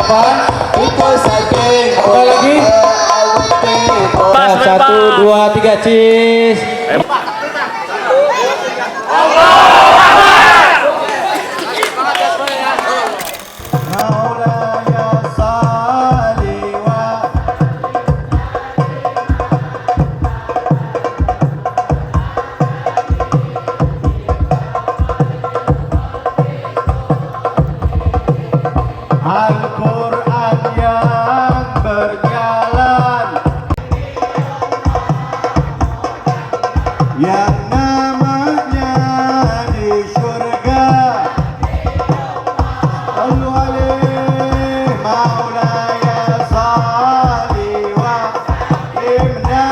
apa? Apa lagi? Nah, 1, 2, 3, cheese. Al-Quran yang berjalan, yang namanya di surga. Sallu alaihi maulaya salli wa imna.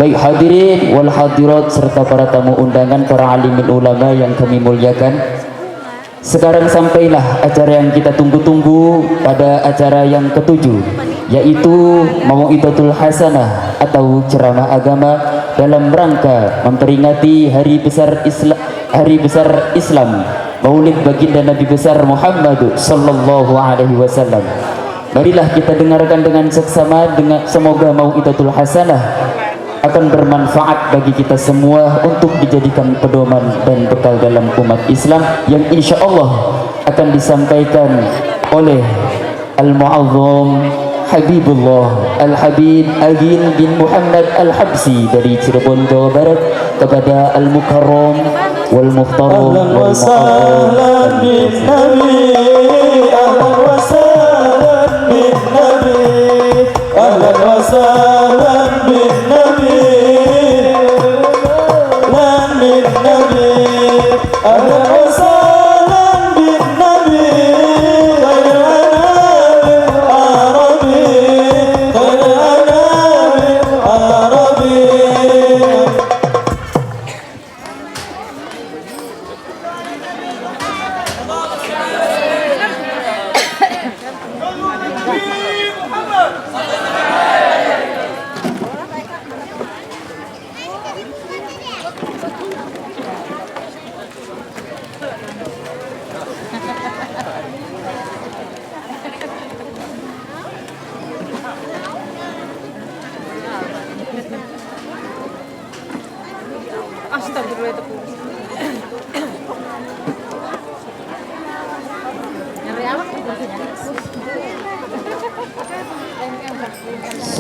Baik hadirin wal hadirat serta para tamu undangan, para alimin ulama yang kami muliakan. Sekarang sampailah acara yang kita tunggu-tunggu pada acara yang ketujuh, yaitu Mau'idatul Hasanah atau ceramah agama dalam rangka memperingati hari besar Islam, Maulid baginda Nabi besar Muhammad sallallahu alaihi wasallam. Marilah kita dengarkan dengan seksama, dengan semoga Mau'idatul Hasanah akan bermanfaat bagi kita semua untuk dijadikan pedoman dan bekal dalam umat Islam yang insya Allah akan disampaikan oleh Al-Mu'azzam Habibullah Al-Habib Agil bin Muhammad Al-Habsi dari Cirebon, Jawa Barat, kepada Al-Mukarram wal Muhtaram wal Mu'azzam bin Nabi. Ahlan wa sahlan bin Nabi, ahlan wa sahlan bin Nabi, bin Nabi, ahlan wa sahlan bin Nabi,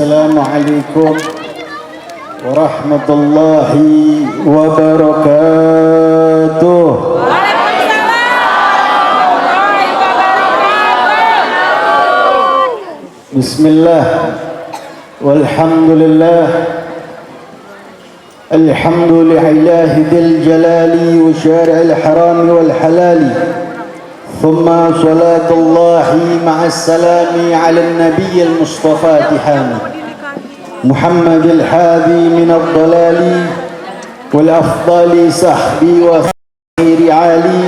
Assalamualaikum warahmatullahi wabarakatuh. Bismillah walhamdulillah, alhamdulillahi dzil jalali wa syari'il harami wal halali. ثم صلاة الله مع السلام على النبي المصطفى تحامي محمد الحادي من الضلال والأفضل صحبي وخير عالي.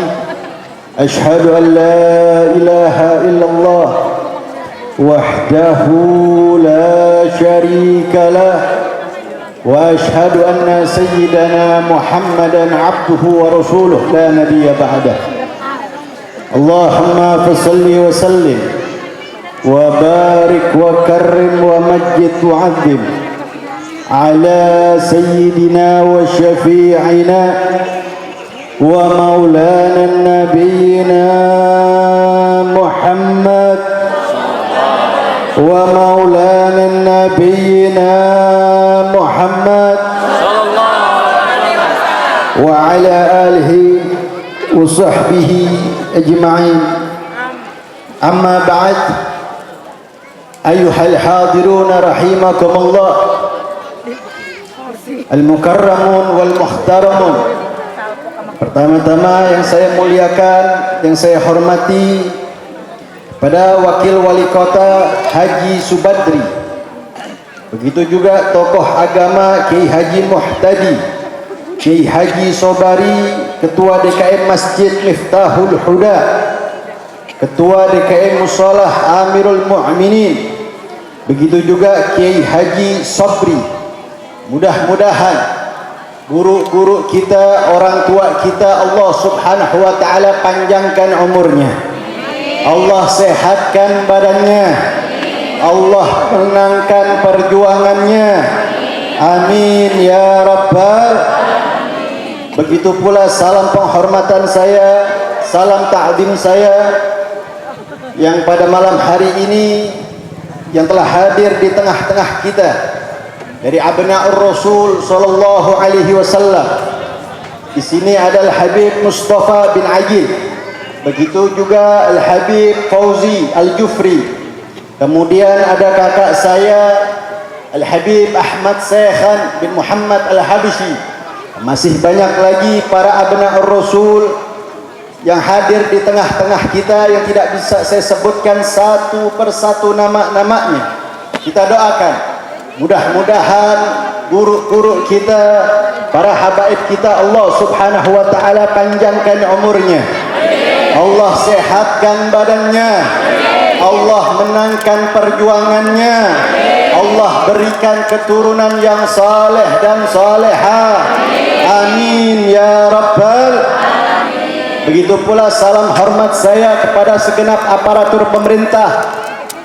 أشهد أن لا إله إلا الله وحده لا شريك له، وأشهد أن سيدنا محمدا عبده ورسوله لا نبي بعده. اللهم فصل وسلم وبارك وكرم ومجد وعظم على سيدنا وشفيعنا ومولانا نبينا محمد ومولانا نبينا محمد وعلى آله وصحبه أجمعين. أما بعد، أيها الحاضرون رحمكم الله، المكرمون والmuhtaramun. Pertama-tama yang saya muliakan, yang saya hormati pada Wakil Wali Kota Haji Subadri, begitu juga tokoh agama Kiai Haji Muhtadi, Kiai Haji Sobari, Ketua DKM Masjid Miftahul Huda, Ketua DKM Musalah Amirul Mu'minin, begitu juga Kiai Haji Sabri, Mudah-mudahan guru-guru kita, orang tua kita, Allah Subhanahu wa taala panjangkan umurnya. Allah sehatkan badannya. Allah menangkan perjuangannya. Amin ya rabbal. Begitu pula salam penghormatan saya, salam ta'zim saya yang pada malam hari ini yang telah hadir di tengah-tengah kita dari abna'ur Rasul sallallahu alaihi wasallam. Di sini ada Al-Habib Mustafa bin Ajil. Begitu juga Al-Habib Fauzi Al-Jufri. Kemudian ada kakak saya Al-Habib Ahmad Sekhan bin Muhammad Al-Habishi. Masih banyak lagi para abna'ur Rasul yang hadir di tengah-tengah kita yang tidak bisa saya sebutkan satu persatu nama-namanya. Kita doakan mudah-mudahan guru-guru kita, para habaib kita, Allah Subhanahu wa taala panjangkan umurnya. Allah sehatkan badannya. Allah menangkan perjuangannya. Allah berikan keturunan yang saleh dan salehah. Amin ya rabbal. Begitu pula salam hormat saya kepada segenap aparatur pemerintah,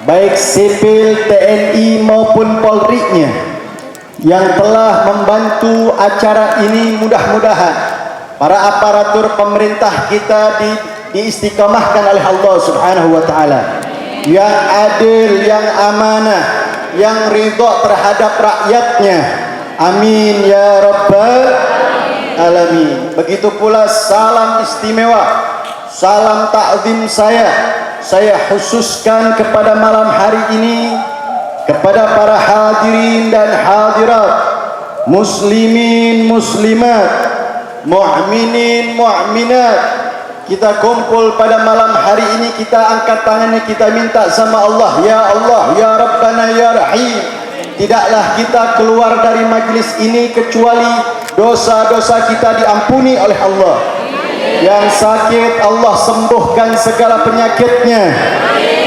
baik sipil, TNI maupun Polri-nya, yang telah membantu acara ini. Mudah-mudahan para aparatur pemerintah kita diistiqamahkan oleh Allah Subhanahu wa taala, yang adil, yang amanah, yang ridha terhadap rakyatnya. Amin ya rabbal alamin. Begitu pula salam istimewa, salam ta'zim saya khususkan kepada malam hari ini kepada para hadirin dan hadirat, muslimin muslimat, mu'minin mu'minat. Kita kumpul pada malam hari ini, kita angkat tangannya, kita minta sama Allah, ya Allah, ya Rabbana, ya Rahim. Tidaklah kita keluar dari majlis ini kecuali dosa-dosa kita diampuni oleh Allah. Yang sakit Allah sembuhkan segala penyakitnya.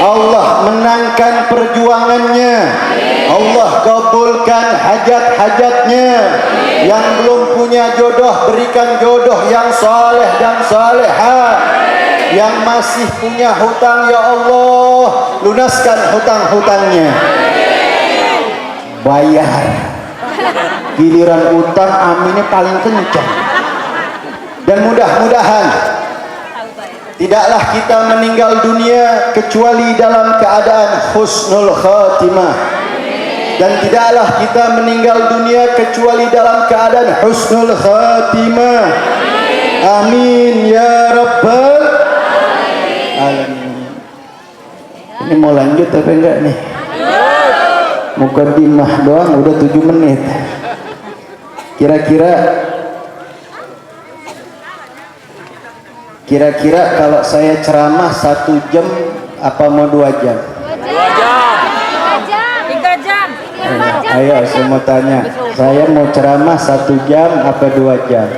Allah menangkan perjuangannya. Allah kabulkan hajat-hajatnya. Yang belum punya jodoh, berikan jodoh yang saleh dan salehah. Yang masih punya hutang, ya Allah, lunaskan hutang-hutangnya. Bayar. Giliran utang aminnya paling kencang. Dan mudah-mudahan tidaklah kita meninggal dunia kecuali dalam keadaan husnul khatimah, dan tidaklah kita meninggal dunia kecuali dalam keadaan husnul khatimah. Amin ya rabbal alamin. Ini mau lanjut apa enggak nih? Mukadimah doang udah 7 menit. Kira-kira kalau saya ceramah 1 jam apa mau 2 jam? 3 jam. Ayo saya mau tanya, saya mau ceramah 1 jam apa 2 jam?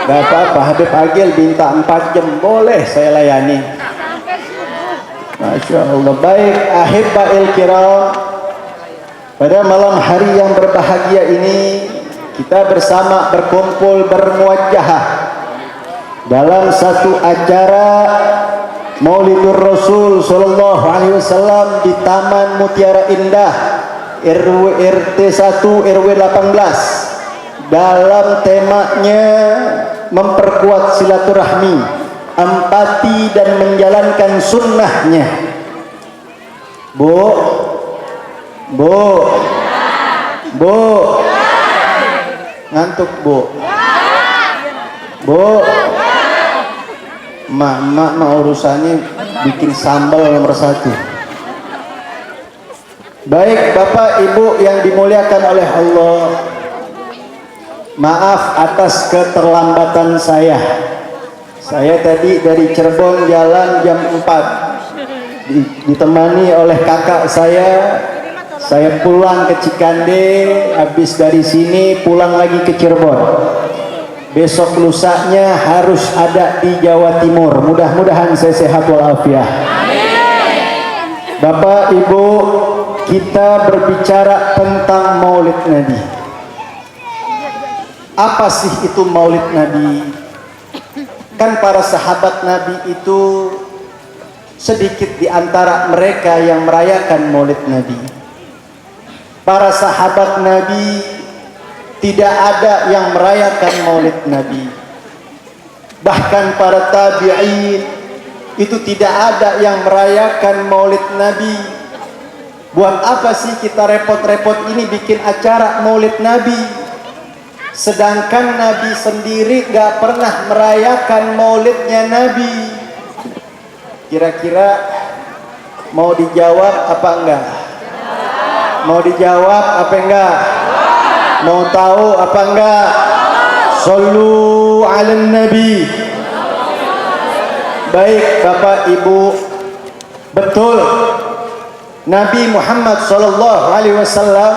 Gak apa-apa, Habib Agil minta 4 jam, boleh saya layani. Masya Allah. Baik, ahibba'il kiram, pada malam hari yang berbahagia ini kita bersama berkumpul bermuajahah dalam satu acara Maulidur Rasul sallallahu alaihi wasallam di Taman Mutiara Indah RT 1 RW 18, dalam temanya memperkuat silaturahmi, empati dan menjalankan sunnahnya. Bu ngantuk bu? Mak urusannya bikin sambal nomor 1. Baik Bapak Ibu yang dimuliakan oleh Allah, maaf atas keterlambatan saya. Saya tadi dari Cirebon jalan jam 4, ditemani oleh kakak saya pulang ke Cikande, habis dari sini pulang lagi ke Cirebon. Besok lusanya harus ada di Jawa Timur. Mudah-mudahan saya sehat walafiat. Bapak Ibu kita berbicara tentang Maulid Nabi. Apa sih itu Maulid Nabi? Kan para sahabat Nabi itu sedikit di antara mereka yang merayakan Maulid Nabi. Para sahabat Nabi tidak ada yang merayakan Maulid Nabi. Bahkan para tabi'in itu tidak ada yang merayakan Maulid Nabi. Buat apa sih kita repot-repot ini bikin acara Maulid Nabi? Sedangkan Nabi sendiri gak pernah merayakan Maulidnya Nabi. Kira-kira mau dijawab apa enggak? Mau dijawab apa enggak? Mau tahu apa enggak? Sallu ala Nabi. Baik Bapak Ibu, betul Nabi Muhammad SAW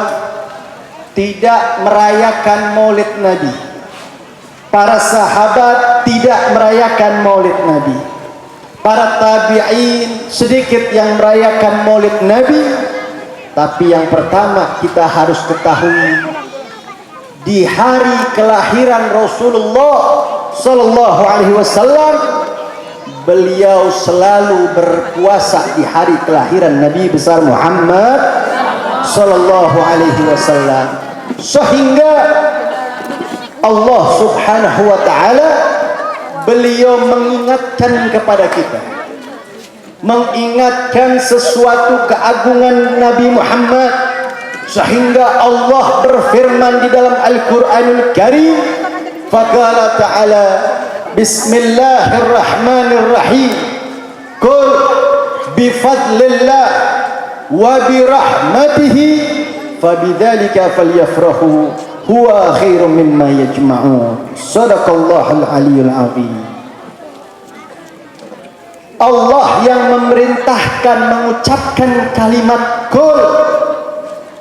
tidak merayakan Maulid Nabi. Para sahabat tidak merayakan Maulid Nabi. Para tabi'in sedikit yang merayakan Maulid Nabi. Tapi yang pertama kita harus ketahui, di hari kelahiran Rasulullah sallallahu alaihi wasallam, beliau selalu berpuasa di hari kelahiran Nabi besar Muhammad sallallahu alaihi wasallam. Sehingga Allah subhanahu wa ta'ala beliau mengingatkan kepada kita, mengingatkan sesuatu keagungan Nabi Muhammad, sehingga Allah berfirman di dalam Al-Quranul Karim, faqala ta'ala bismillahirrahmanirrahim, qul bifadlillah wa birahmatihi fabidzalika falyafrahu huwa khairum mimma yajma'un. Shadaqallahul aliyyul azim. Allah yang memerintahkan mengucapkan kalimat qul.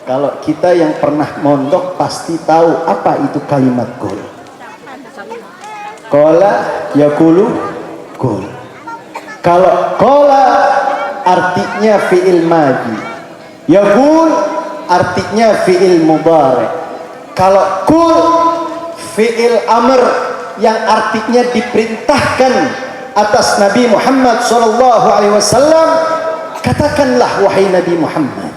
Kalau kita yang pernah mondok pasti tahu apa itu kalimat qul. Qala yaqulu qul. Kalau qala artinya fi'il madhi, yaqul artinya fi'il mudhari'. Kalau qul fi'il amr yang artinya diperintahkan atas Nabi Muhammad sallallahu alaihi wasallam. Katakanlah wahai Nabi Muhammad,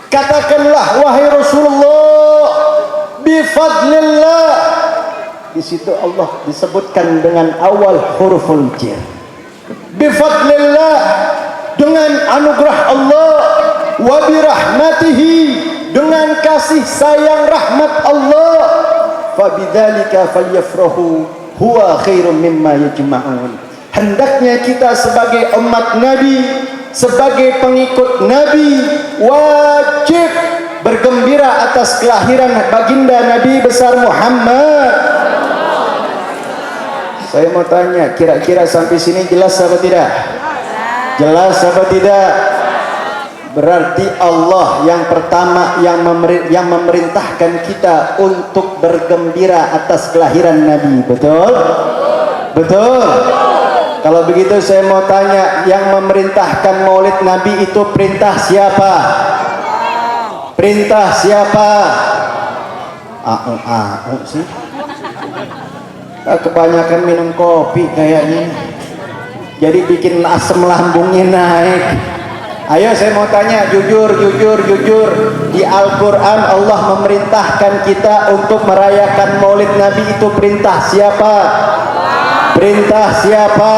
katakanlah wahai Rasulullah, bifadlillah. Di situ Allah disebutkan dengan awal huruful jar. Bifadlillah, dengan anugerah Allah, wa birahmatihi, dengan kasih sayang rahmat Allah, fabidzalika falyafrahu huwa khairum mimma yajma'un. Hendaknya kita sebagai umat Nabi, sebagai pengikut Nabi, wajib bergembira atas kelahiran baginda Nabi besar Muhammad. Saya mau tanya, kira-kira sampai sini jelas apa tidak? Jelas apa tidak? Berarti Allah yang pertama yang memerintahkan kita untuk bergembira atas kelahiran Nabi. Betul? Betul? Kalau begitu saya mau tanya, yang memerintahkan Maulid Nabi itu perintah siapa? Perintah siapa? Sih. Kebanyakan minum kopi kayaknya, jadi bikin asam lambungnya naik. Ayo saya mau tanya, jujur. Di Al-Quran Allah memerintahkan kita untuk merayakan Maulid Nabi, itu perintah siapa? Perintah siapa?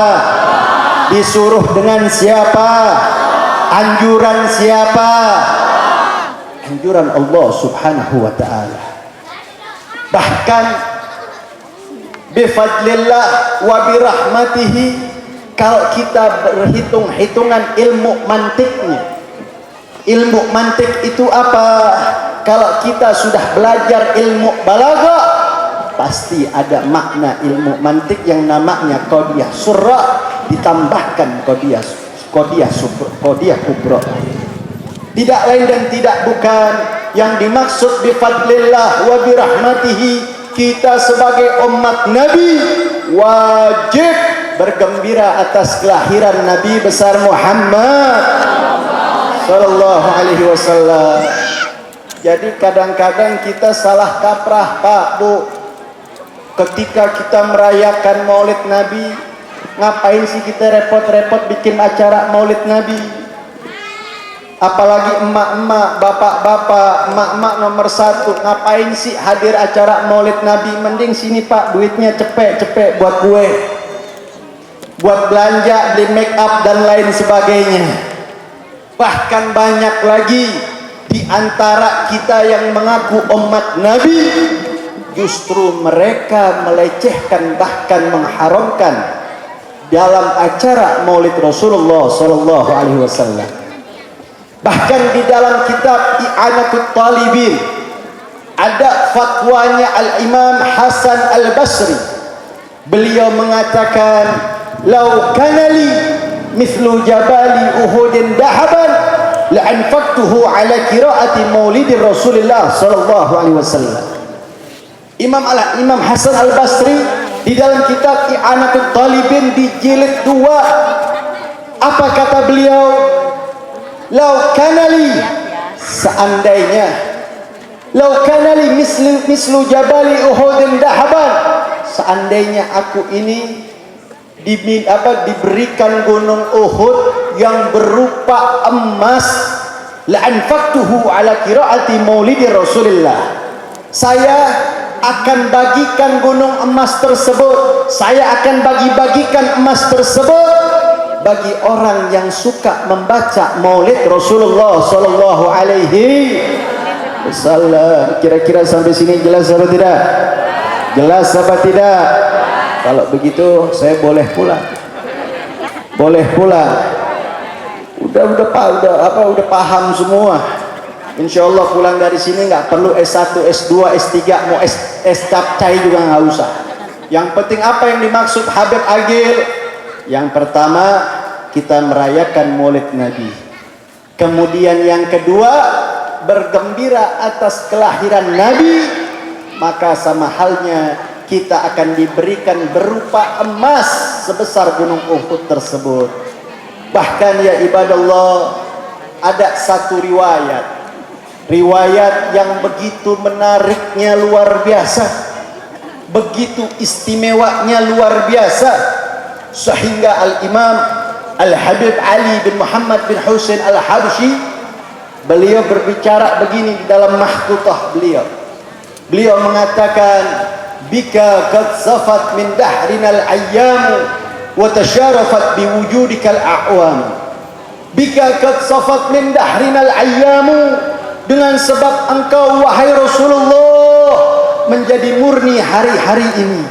Disuruh dengan siapa? Anjuran siapa? Anjuran Allah subhanahu wa ta'ala. Bahkan bifadlillah wa birahmatihi, kalau kita berhitung-hitungan ilmu mantiknya, ilmu mantik itu apa? Kalau kita sudah belajar ilmu balaghah, pasti ada makna ilmu mantik yang namanya qadiyah surra, ditambahkan qadiyah kubra. Tidak lain dan tidak bukan, yang dimaksud bifadlillah wa birahmatihi, kita sebagai umat Nabi wajib bergembira atas kelahiran Nabi besar Muhammad Sallallahu alaihi wasallam. Jadi kadang-kadang kita salah kaprah Pak Bu. Ketika kita merayakan Maulid Nabi, ngapain sih kita repot-repot bikin acara Maulid Nabi? Apalagi emak-emak, bapak-bapak, emak-emak nomor satu, ngapain sih hadir acara Maulid Nabi? Mending sini Pak, duitnya cepet-cepet buat gue, buat belanja, beli make up dan lain sebagainya. Bahkan banyak lagi di antara kita yang mengaku umat Nabi, justru mereka melecehkan bahkan mengharamkan dalam acara Maulid Rasulullah Sallallahu Alaihi Wasallam. Bahkan di dalam kitab I'anatul Talibin ada fatwanya Al-Imam Hasan Al-Basri. Beliau mengatakan, "Lau kanali mithlu jabali Uhudin dahaban la'anfaqtuhu ala qiraati Maulidir Rasulillah sallallahu alaihi wasallam." Imam Hasan Al-Basri di dalam kitab I'anatul Talibin di jilid 2, apa kata beliau? Lau kanali, seandainya, lau kanali mislu jabali Uhudin dahaban, seandainya aku ini diberikan gunung Uhud yang berupa emas, la'anfaqtuhu ala qiraati Maulidir Rasulillah, saya akan bagikan gunung emas tersebut, saya akan bagi-bagikan emas tersebut bagi orang yang suka membaca Maulid Rasulullah Sallallahu Alaihi Wasallam. Kira-kira sampai sini jelas atau tidak? Jelas apa tidak? Kalau begitu saya boleh pulang. Boleh pulang. Udah paham semua. Insya Allah pulang dari sini nggak perlu S1, S2, S3, mau S capcay juga nggak usah. Yang penting apa yang dimaksud Habib Agil? Yang pertama, kita merayakan Maulid Nabi. Kemudian yang kedua, bergembira atas kelahiran Nabi. Maka sama halnya kita akan diberikan berupa emas sebesar gunung Uhud tersebut. Bahkan ya ibadallah, ada satu riwayat yang begitu menariknya luar biasa, begitu istimewanya luar biasa, sehingga Al-Imam Al-Habib Ali bin Muhammad bin Husain Al-Habsyi beliau berbicara begini di dalam mahkutah beliau mengatakan, bika qad safat min dahrinal ayyamu wa tasharafat biwujudikal a'wam. Bika qad safat min dahrinal ayyamu, dengan sebab engkau wahai Rasulullah menjadi murni hari-hari ini.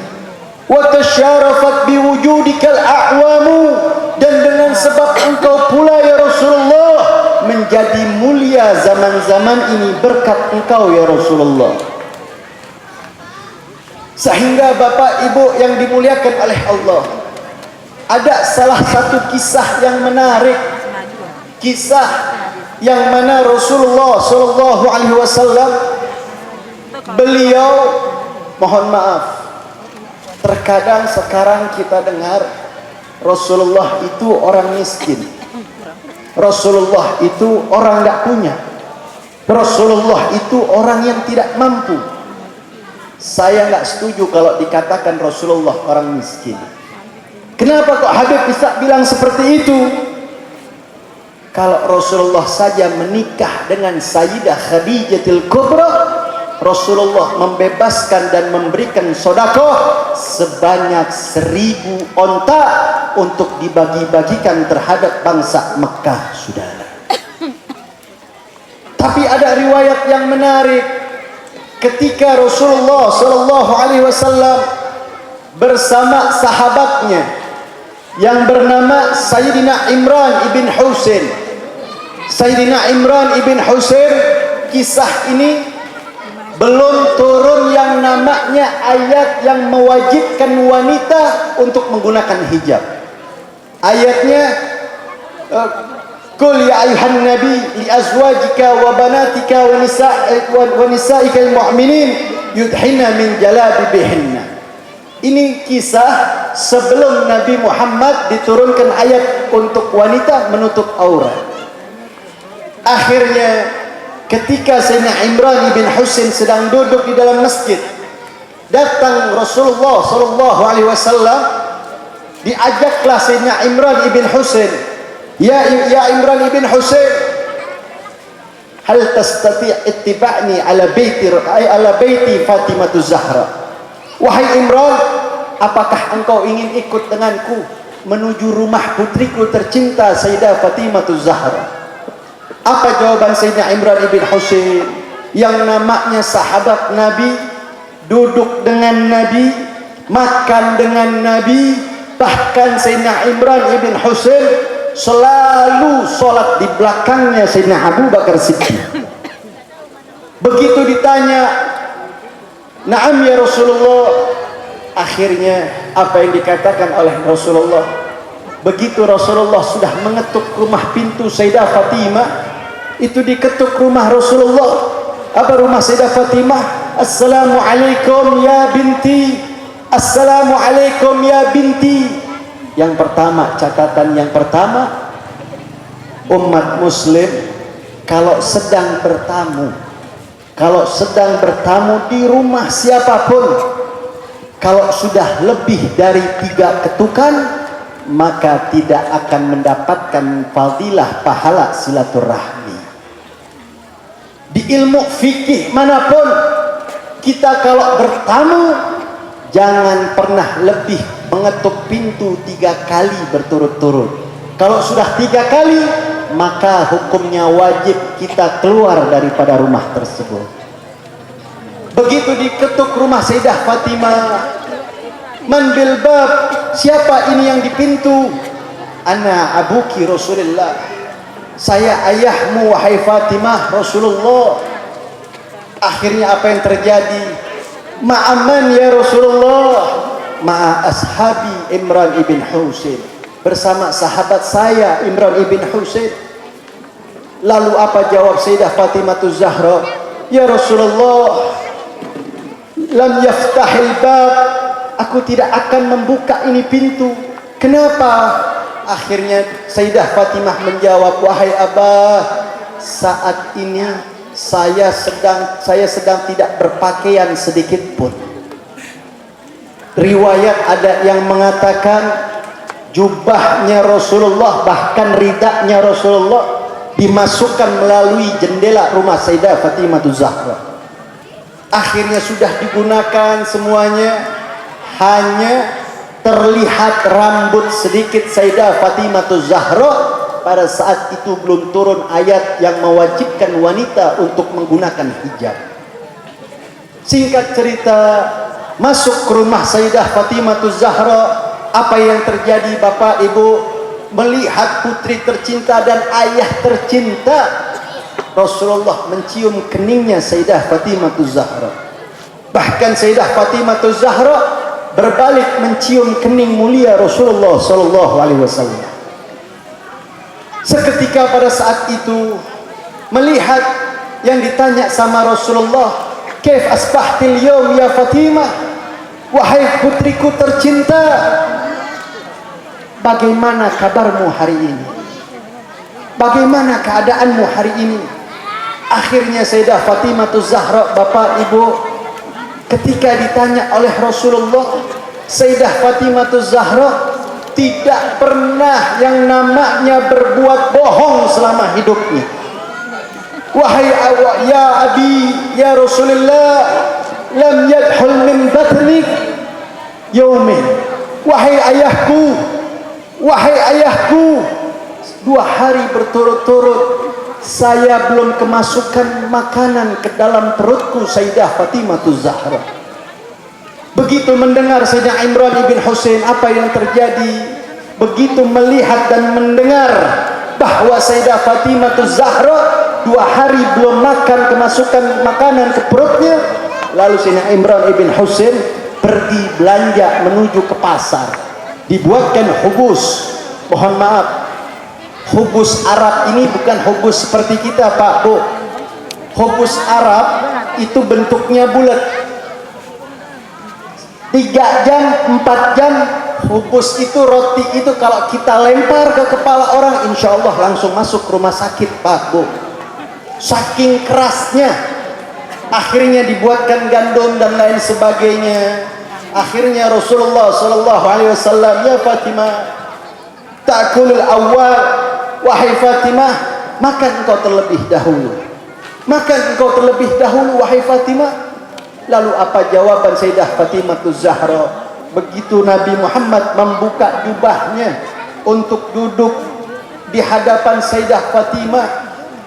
Wa tasharafat biwujudikal a'wamu, dan dengan sebab engkau pula ya Rasulullah menjadi mulia zaman-zaman ini berkat engkau ya Rasulullah. Sehingga Bapak Ibu yang dimuliakan oleh Allah, ada salah satu kisah yang menarik, kisah yang mana Rasulullah Sallallahu Alaihi Wasallam beliau, mohon maaf, terkadang sekarang kita dengar Rasulullah itu orang miskin, Rasulullah itu orang tidak punya, Rasulullah itu orang yang tidak mampu. Saya nggak setuju kalau dikatakan Rasulullah orang miskin. Kenapa kok Habib bisa bilang seperti itu? Kalau Rasulullah saja menikah dengan Sayyidah Khadijatul Kubra, Rasulullah membebaskan dan memberikan sedekah sebanyak 1000 onta untuk dibagi-bagikan terhadap bangsa Mekah, saudara. Tapi ada riwayat yang menarik, ketika Rasulullah Sallallahu Alaihi Wasallam bersama sahabatnya yang bernama Sayyidina Imran ibn Husain. Sayyidina Imran ibn Husain, kisah ini belum turun yang namanya ayat yang mewajibkan wanita untuk menggunakan hijab. Ayatnya, Qul ya ayuhan nabi li azwajika wa banatika wa nisa'ikal mu'minin yudhina min jalabibihinna. Ini kisah sebelum Nabi Muhammad diturunkan ayat untuk wanita menutup aurat. Akhirnya ketika Sayyidina Imran ibn Husain sedang duduk di dalam masjid, datang Rasulullah sallallahu alaihi wasallam, diajaklah Sayyidina Imran ibn Husain, ya Imran ibn Husain, hal tastati' ittiba'ni ala baiti Fatimah Zahra. Wahai Imran, apakah engkau ingin ikut denganku menuju rumah putriku tercinta Sayyidah Fatimah Zahra? Apa jawaban Sayyidina Imran ibn Husain yang namanya sahabat Nabi, duduk dengan Nabi, makan dengan Nabi, bahkan Sayyidina Imran ibn Husain selalu sholat di belakangnya Sayyidina Abu Bakar Siddiq. Begitu ditanya, "Na'am ya Rasulullah." Akhirnya apa yang dikatakan oleh Rasulullah, begitu Rasulullah sudah mengetuk rumah pintu Sayyidah Fatimah, itu diketuk rumah Rasulullah. Apa rumah Sayyidah Fatimah? "Assalamualaikum ya binti, assalamualaikum ya binti." Yang pertama, catatan yang pertama, umat muslim kalau sedang bertamu di rumah siapapun, kalau sudah lebih dari 3 ketukan, maka tidak akan mendapatkan fadilah pahala silaturahmi. Di ilmu fikih manapun, kita kalau bertamu jangan pernah lebih mengetuk pintu 3 kali berturut-turut. Kalau sudah 3 kali, maka hukumnya wajib kita keluar daripada rumah tersebut. Begitu diketuk rumah Sayyidah Fatimah, "Man bil bab?" Siapa ini yang di pintu? "Ana abuki Rasulullah." Saya ayahmu wahai Fatimah Rasulullah. Akhirnya apa yang terjadi? "Ma'aman ya Rasulullah?" "Ma'a ashabi Imran ibn Husain." Bersama sahabat saya Imran ibn Husain. Lalu apa jawab Sayyidah Fatimah Zahra? "Ya Rasulullah, lam yaftahil bab." Aku tidak akan membuka ini pintu. Kenapa? Akhirnya Sayyidah Fatimah menjawab, "Wahai Abah, saat ini saya sedang tidak berpakaian sedikit pun." Riwayat ada yang mengatakan jubahnya Rasulullah, bahkan ridaknya Rasulullah dimasukkan melalui jendela rumah Sayyidah Fatimah Zahra. Akhirnya sudah digunakan semuanya, hanya terlihat rambut sedikit Sayyidah Fatimah Zahra. Pada saat itu belum turun ayat yang mewajibkan wanita untuk menggunakan hijab. Singkat cerita, masuk ke rumah Sayyidah Fatimah Zahra. Apa yang terjadi Bapak Ibu? Melihat putri tercinta dan ayah tercinta, Rasulullah mencium keningnya Sayyidah Fatimah Zahra. Bahkan Sayyidah Fatimah Zahra berbalik mencium kening mulia Rasulullah sallallahu alaihi wasallam. Seketika pada saat itu melihat yang ditanya sama Rasulullah, "Kaif asbahtil yawm ya Fatimah?" Wahai putriku tercinta, bagaimana kabarmu hari ini? Bagaimana keadaanmu hari ini? Akhirnya Sayyidah Fatimah Zahra, Bapak Ibu, ketika ditanya oleh Rasulullah, Sayyidah Fatimah Zahra tidak pernah yang namanya berbuat bohong selama hidupnya. "Wahai ya Abi, ya Rasulullah, lam yadhul min batnik yaumin." Wahai ayahku, 2 hari berturut-turut saya belum kemasukan makanan ke dalam perutku Sayyidah Fatimah Zahra. Begitu mendengar Sayyidina Imran ibn Husain apa yang terjadi, begitu melihat dan mendengar bahwa Sayyidah Fatimah Zahra 2 hari belum makan kemasukan makanan ke perutnya, lalu Sayyidina Imran ibn Husain pergi belanja menuju ke pasar. Dibuatkan hubus. Mohon maaf, hubus Arab ini bukan hubus seperti kita Pak Bu. Hubus Arab itu bentuknya bulat. 3 jam, 4 jam, hubus itu, roti itu kalau kita lempar ke kepala orang, insya Allah langsung masuk rumah sakit Pak Bu. saking kerasnya akhirnya dibuatkan gandum dan lain sebagainya. Akhirnya Rasulullah sallallahu alaihi wasallam, ya Fatimah, ta'kulul awal, wahai Fatimah, makan engkau terlebih dahulu. Makan engkau terlebih dahulu wahai Fatimah. Lalu apa jawaban Sayyidah Fatimah Zahra? Begitu Nabi Muhammad membuka jubahnya untuk duduk di hadapan Sayyidah Fatimah,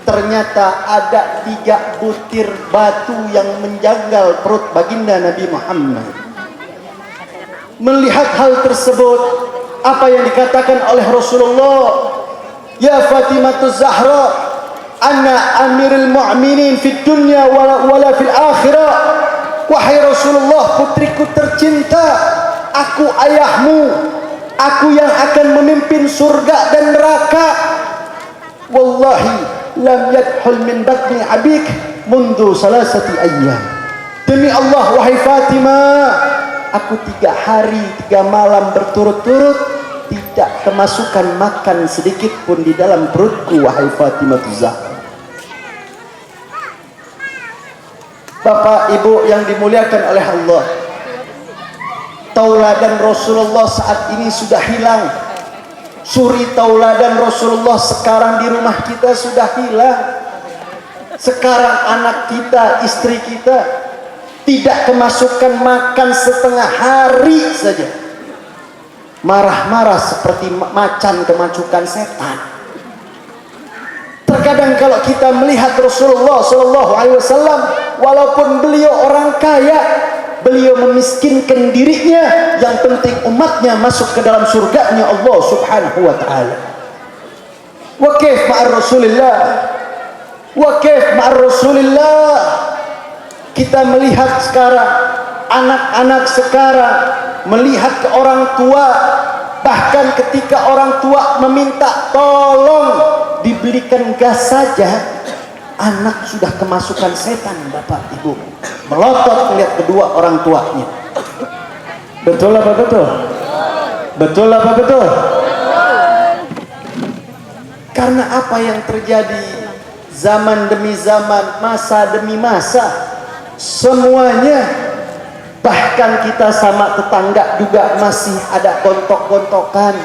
ternyata ada 3 butir batu yang menjanggal perut baginda Nabi Muhammad. Melihat hal tersebut, apa yang dikatakan oleh Rasulullah, ya Fatimah Zahra, ana amirul mu'minin fid dunya wala fil akhirah. Wahai Rasulullah, putriku tercinta, aku ayahmu, aku yang akan memimpin surga dan neraka. Wallahi lam yadkhul min batni abik mundu salasati ayyam. Demi Allah wahai Fatimah, aku 3 hari 3 malam berturut-turut tidak kemasukan makan sedikit pun di dalam perutku wahai Fatimah Zahra. Bapak Ibu yang dimuliakan oleh Allah, tauladan Rasulullah saat ini sudah hilang. Suri tauladan Rasulullah sekarang di rumah kita sudah hilang. Sekarang anak kita, istri kita tidak kemasukan makan setengah hari saja, marah-marah seperti macan kemasukan setan. Terkadang kalau kita melihat Rasulullah sallallahu alaihi wasallam, walaupun beliau orang kaya, beliau memiskinkan dirinya, yang penting umatnya masuk ke dalam surganya Allah Subhanahu wa taala. Wa kaif ma'ar Rasulillah? Wa kaif ma'ar Rasulillah? Kita melihat sekarang anak-anak sekarang melihat ke orang tua, bahkan ketika orang tua meminta tolong dibelikan gas saja, anak sudah kemasukan setan. Bapak Ibu melotot melihat kedua orang tuanya. Betul apa betul? Betul apa betul? Karena apa yang terjadi zaman demi zaman, masa demi masa, semuanya, bahkan kita sama tetangga juga masih ada gontok-gontokan.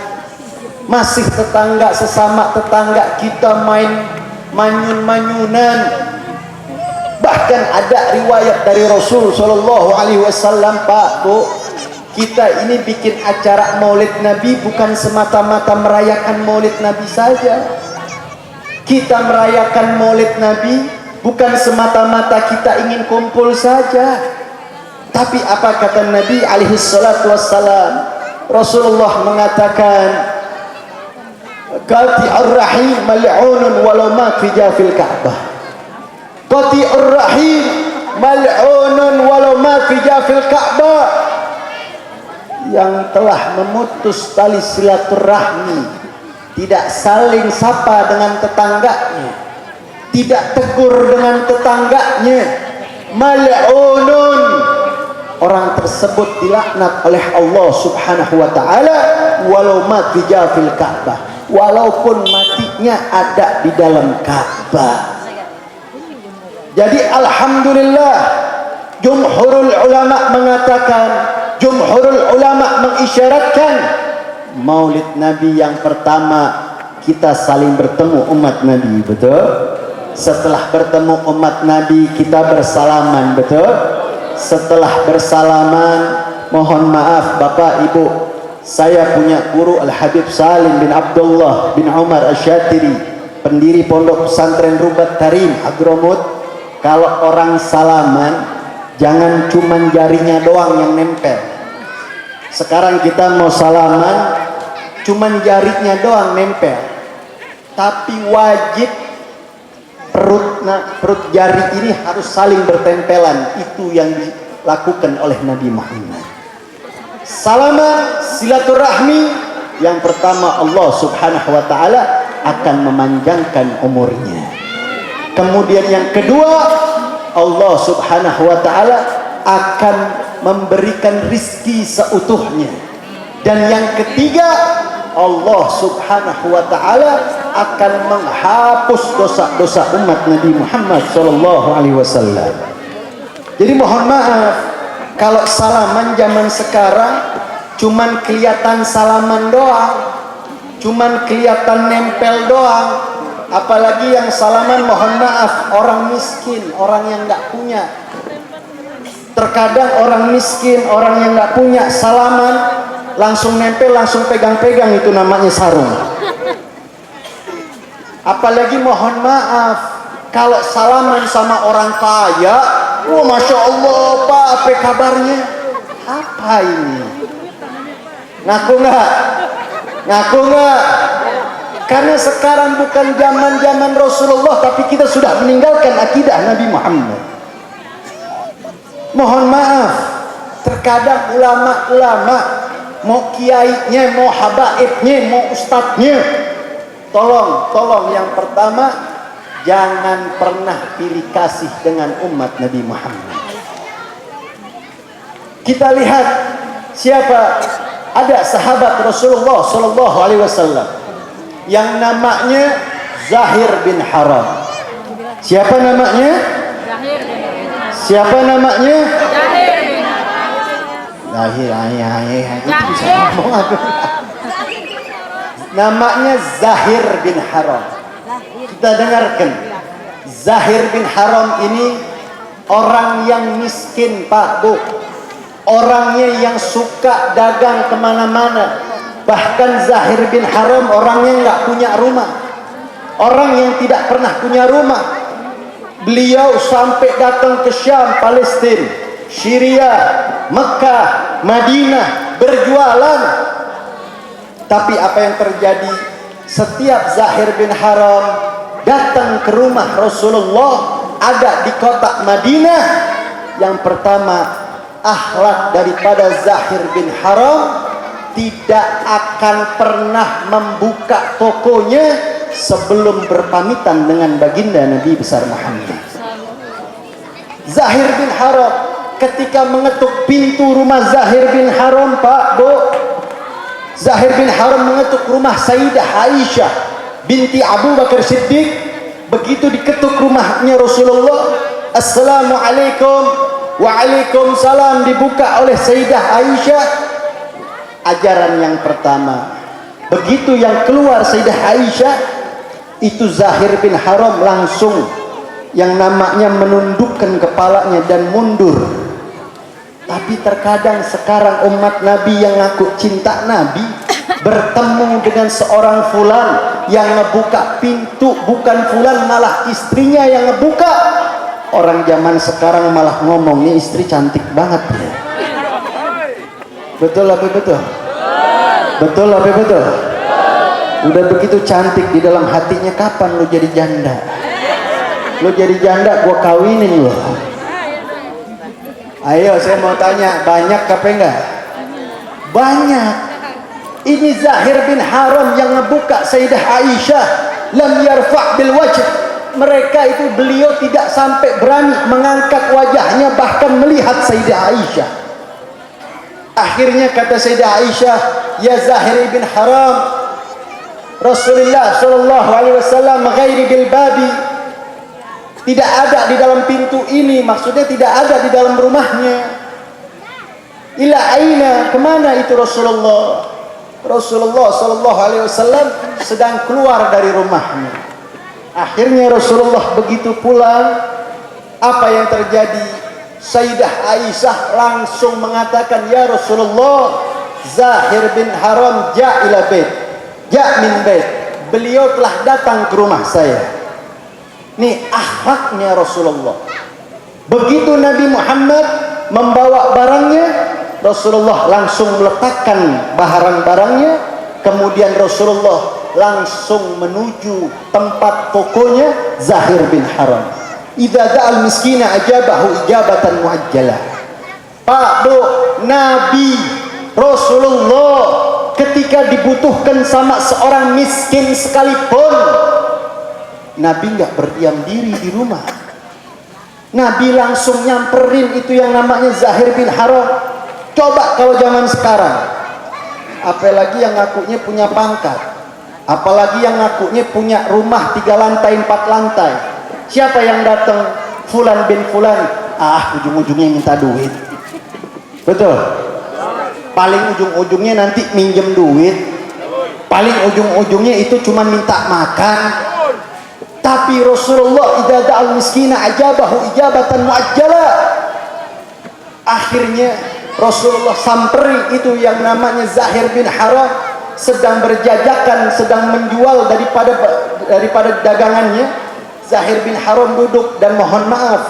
Masih tetangga, sesama tetangga kita main manyun-manyunan. Bahkan ada riwayat dari Rasul sallallahu alaihi wasallam, Pak, Bu, kita ini bikin acara Maulid Nabi bukan semata-mata merayakan Maulid Nabi saja. Kita merayakan Maulid Nabi bukan semata-mata kita ingin kumpul saja. Tapi apa kata Nabi alaihi salatu wassalam? Rasulullah mengatakan, qati'ur rahim mal'unun walau ma fi jafil Ka'bah. Qati'ur rahim mal'unun walau ma fi jafil Ka'bah. Yang telah memutus tali silaturahmi, tidak saling sapa dengan tetangganya, tidak tegur dengan tetangganya, mal'unun, orang tersebut dilaknat oleh Allah Subhanahu wa taala, walau ma fi jafil Ka'bah, walaupun matinya ada di dalam Ka'bah. Jadi alhamdulillah, jumhurul ulama mengatakan, jumhurul ulama mengisyaratkan Maulid Nabi yang pertama kita saling bertemu umat Nabi, betul? Setelah bertemu umat Nabi kita bersalaman, betul? Setelah bersalaman, mohon maaf Bapak Ibu, saya punya guru Al-Habib Salim bin Abdullah bin Umar Asyatiri, pendiri pondok pesantren Rubat Tarim Hadramut. Kalau orang salaman, jangan cuman jarinya doang yang nempel. Sekarang kita mau salaman, cuman jarinya doang nempel, tapi wajib perut jari ini harus saling bertempelan. Itu yang dilakukan oleh Nabi Muhammad. Salaman silaturahmi, yang pertama Allah Subhanahu wa taala akan memanjangkan umurnya. Kemudian yang kedua, Allah Subhanahu wa taala akan memberikan rizki seutuhnya. Dan yang ketiga, Allah Subhanahu wa taala akan menghapus dosa-dosa umat Nabi Muhammad SAW. Jadi mohon maaf kalau salaman zaman sekarang cuman kelihatan salaman doang, cuman kelihatan nempel doang. Apalagi yang salaman, mohon maaf, orang miskin, orang yang nggak punya. Terkadang orang miskin, orang yang nggak punya, salaman langsung nempel, langsung pegang-pegang, itu namanya sarung. Apalagi mohon maaf kalau salaman sama orang kaya, wah masya Allah Pak, apa kabarnya? Apa ini? Ngaku nggak? Ngaku nggak? Karena sekarang bukan zaman Rasulullah, tapi kita sudah meninggalkan akidah Nabi Muhammad. Mohon maaf, terkadang ulama-ulama, mau kiainya, mau habaibnya, mau ustadznya, tolong yang pertama, jangan pernah pilih kasih dengan umat Nabi Muhammad. Kita lihat siapa, ada sahabat Rasulullah Sallallahu Alaihi Wasallam yang namanya Zahir bin Haram. Siapa namanya? Siapa namanya? Zahir. Itu bisa ngomong aku. Namanya Zahir bin Haram. Kita dengarkan. Zahir bin Haram ini orang yang miskin, Pak Bu. Orangnya yang suka dagang kemana-mana. Bahkan Zahir bin Haram orangnya nggak punya rumah. Orang yang tidak pernah punya rumah. Beliau sampai datang ke Syam, Palestina, Syria, Mekah, Madinah berjualan. Tapi apa yang terjadi? Setiap Zahir bin Haram datang ke rumah Rasulullah, ada di kota Madinah, yang pertama, akhlak daripada Zahir bin Haram tidak akan pernah membuka tokonya sebelum berpamitan dengan baginda Nabi besar Muhammad. Zahir bin Haram ketika mengetuk pintu rumah Zahir bin Haram, Pak Bu, Zahir bin Haram mengetuk rumah Sayyidah Aisyah binti Abu Bakar Siddiq. Begitu diketuk rumahnya Rasulullah, Assalamualaikum. Waalaikumsalam, dibuka oleh Sayyidah Aisyah. Ajaran yang pertama, begitu yang keluar Sayyidah Aisyah, itu Zahir bin Haram langsung yang namanya menundukkan kepalanya dan mundur. Tapi terkadang sekarang umat Nabi yang ngaku cinta Nabi bertemu dengan seorang fulan yang ngebuka pintu, bukan fulan, malah istrinya yang ngebuka. Orang zaman sekarang malah ngomong, nih istri cantik banget ya. Betul apa betul? Betul apa betul? Udah begitu cantik, di dalam hatinya kapan lu jadi janda? Lu jadi janda gua kawinin lu. Ayo saya mau tanya, banyak apa enggak? Banyak. Ini Zahir bin Haram yang ngebuka Sayyidah Aisyah, lam yarfa' bil wajh. Mereka itu, beliau tidak sampai berani mengangkat wajahnya bahkan melihat Sayyidah Aisyah. Akhirnya kata Sayyidah Aisyah, ya Zahir bin Haram, Rasulullah Sallallahu Alaihi Wasallam ghairi bil babi, tidak ada di dalam pintu ini, maksudnya tidak ada di dalam rumahnya. Ila aina, kemana itu Rasulullah? Rasulullah Sallallahu Alaihi Wasallam sedang keluar dari rumahnya. Akhirnya Rasulullah begitu pulang, apa yang terjadi? Sayyidah Aisyah langsung mengatakan, ya Rasulullah, Zahir bin Haram ja'ila bait, ja'min bait, beliau telah datang ke rumah saya. Nih akhlaknya Rasulullah. Begitu Nabi Muhammad membawa barangnya, Rasulullah langsung meletakkan barang-barangnya. Kemudian Rasulullah langsung menuju tempat tokonya Zahir bin Haram. Idza da'al miskina ajabahu ijabatan muajjalah. Pak Bu, Nabi Rasulullah ketika dibutuhkan sama seorang miskin sekalipun, Nabi nggak berdiam diri di rumah. Nabi langsung nyamperin itu yang namanya Zahir bin Haram. Coba kalau zaman sekarang, apalagi yang ngakunya punya pangkat, Apalagi yang ngakunya punya rumah 3 lantai 4 lantai. Siapa yang datang? Fulan bin Fulan. Ujung-ujungnya minta duit. Betul. Paling ujung-ujungnya nanti minjem duit. Paling ujung-ujungnya itu cuma minta makan. Tapi Rasulullah idza da'al miskina ajabahu ijabatan muajjala. Akhirnya Rasulullah samperi itu yang namanya Zahir bin Haram, sedang berjajakan, sedang menjual daripada dagangannya. Zahir bin Haram duduk, dan mohon maaf,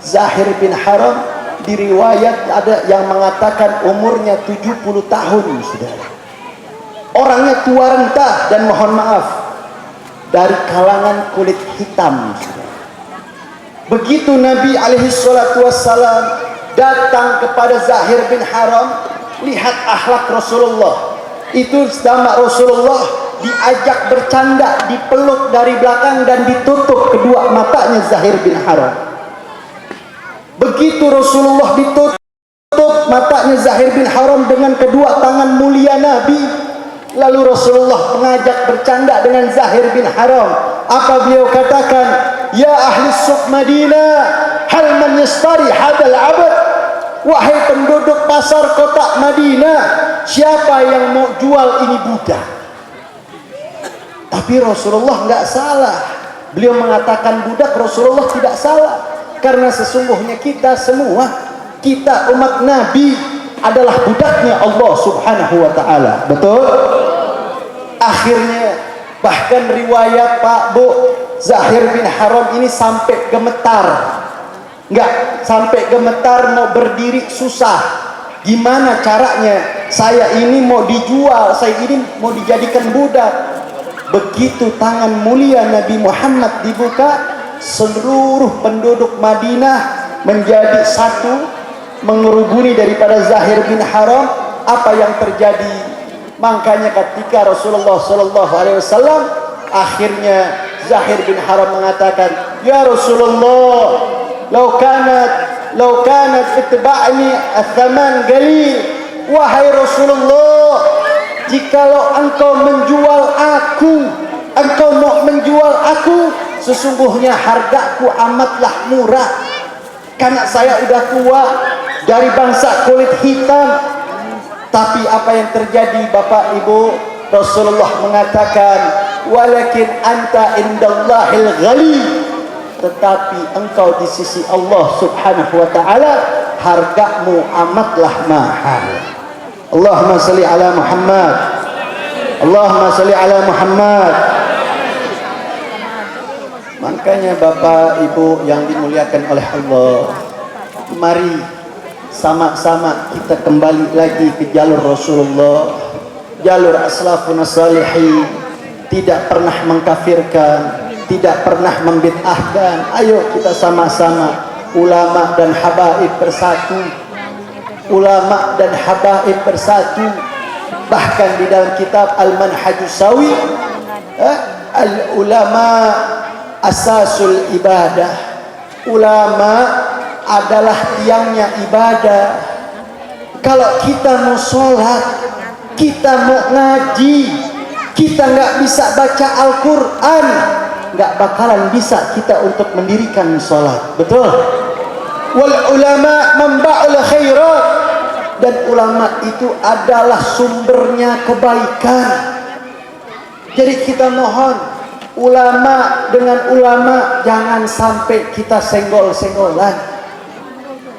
Zahir bin Haram di riwayat ada yang mengatakan umurnya 70 tahun, saudara. Orangnya tua renta, dan mohon maaf, dari kalangan kulit hitam, saudara. Begitu Nabi alaihi salatu wassalam datang kepada Zahir bin Haram, lihat akhlak Rasulullah. Itu sama Rasulullah diajak bercanda, dipeluk dari belakang dan ditutup kedua matanya Zahir bin Haram. Begitu Rasulullah ditutup matanya Zahir bin Haram dengan kedua tangan mulia Nabi, lalu Rasulullah mengajak bercanda dengan Zahir bin Haram. Apa beliau katakan? Ya ahli suq Madinah, hal man yastari hadal abad. Wahai penduduk pasar kota Madinah, siapa yang mau jual ini budak? Tapi Rasulullah nggak salah. Beliau mengatakan budak, Rasulullah tidak salah. Karena sesungguhnya kita semua, kita umat Nabi adalah budaknya Allah subhanahu wa ta'ala. Betul? Akhirnya bahkan riwayat Pak Bu, Zahir bin Haram ini sampai gemetar. Enggak, sampai gemetar, mau berdiri susah. Gimana caranya? Saya ini mau dijual, saya ini mau dijadikan budak. Begitu tangan mulia Nabi Muhammad dibuka, seluruh penduduk Madinah menjadi satu, mengerubuni daripada Zahir bin Haram. Apa yang terjadi? Makanya ketika Rasulullah SAW, akhirnya Zahir bin Haram mengatakan, ya Rasulullah, lau kanat itba'ni athaman galil. Wahai Rasulullah, jikalau engkau menjual aku, engkau mau menjual aku, sesungguhnya hargaku amatlah murah. Karena saya udah tua, dari bangsa kulit hitam. Tapi apa yang terjadi Bapak Ibu? Rasulullah mengatakan, walakin anta indallahil ghali. Tetapi engkau di sisi Allah subhanahu wa ta'ala, hargamu amatlah mahal. Allahumma salli ala Muhammad. Allahumma salli ala Muhammad. Makanya Bapak Ibu yang dimuliakan oleh Allah, mari sama-sama kita kembali lagi ke jalur Rasulullah, jalur aslafun salihin. Tidak pernah mengkafirkan, tidak pernah membid'ahkan. Ayo kita sama-sama, ulama dan habaib bersatu, ulama dan habaib bersatu. Bahkan di dalam kitab Al-Manhajus Sawi, al-ulama asasul ibadah. Ulama adalah tiangnya ibadah. Kalau kita mau sholat, kita mau ngaji, kita nggak bisa baca Al-Quran, nggak bakalan bisa kita untuk mendirikan sholat. Betul? Wal ulama memba'ul khairat. Dan ulama itu adalah sumbernya kebaikan. Jadi kita mohon, ulama dengan ulama jangan sampai kita senggol-senggolan.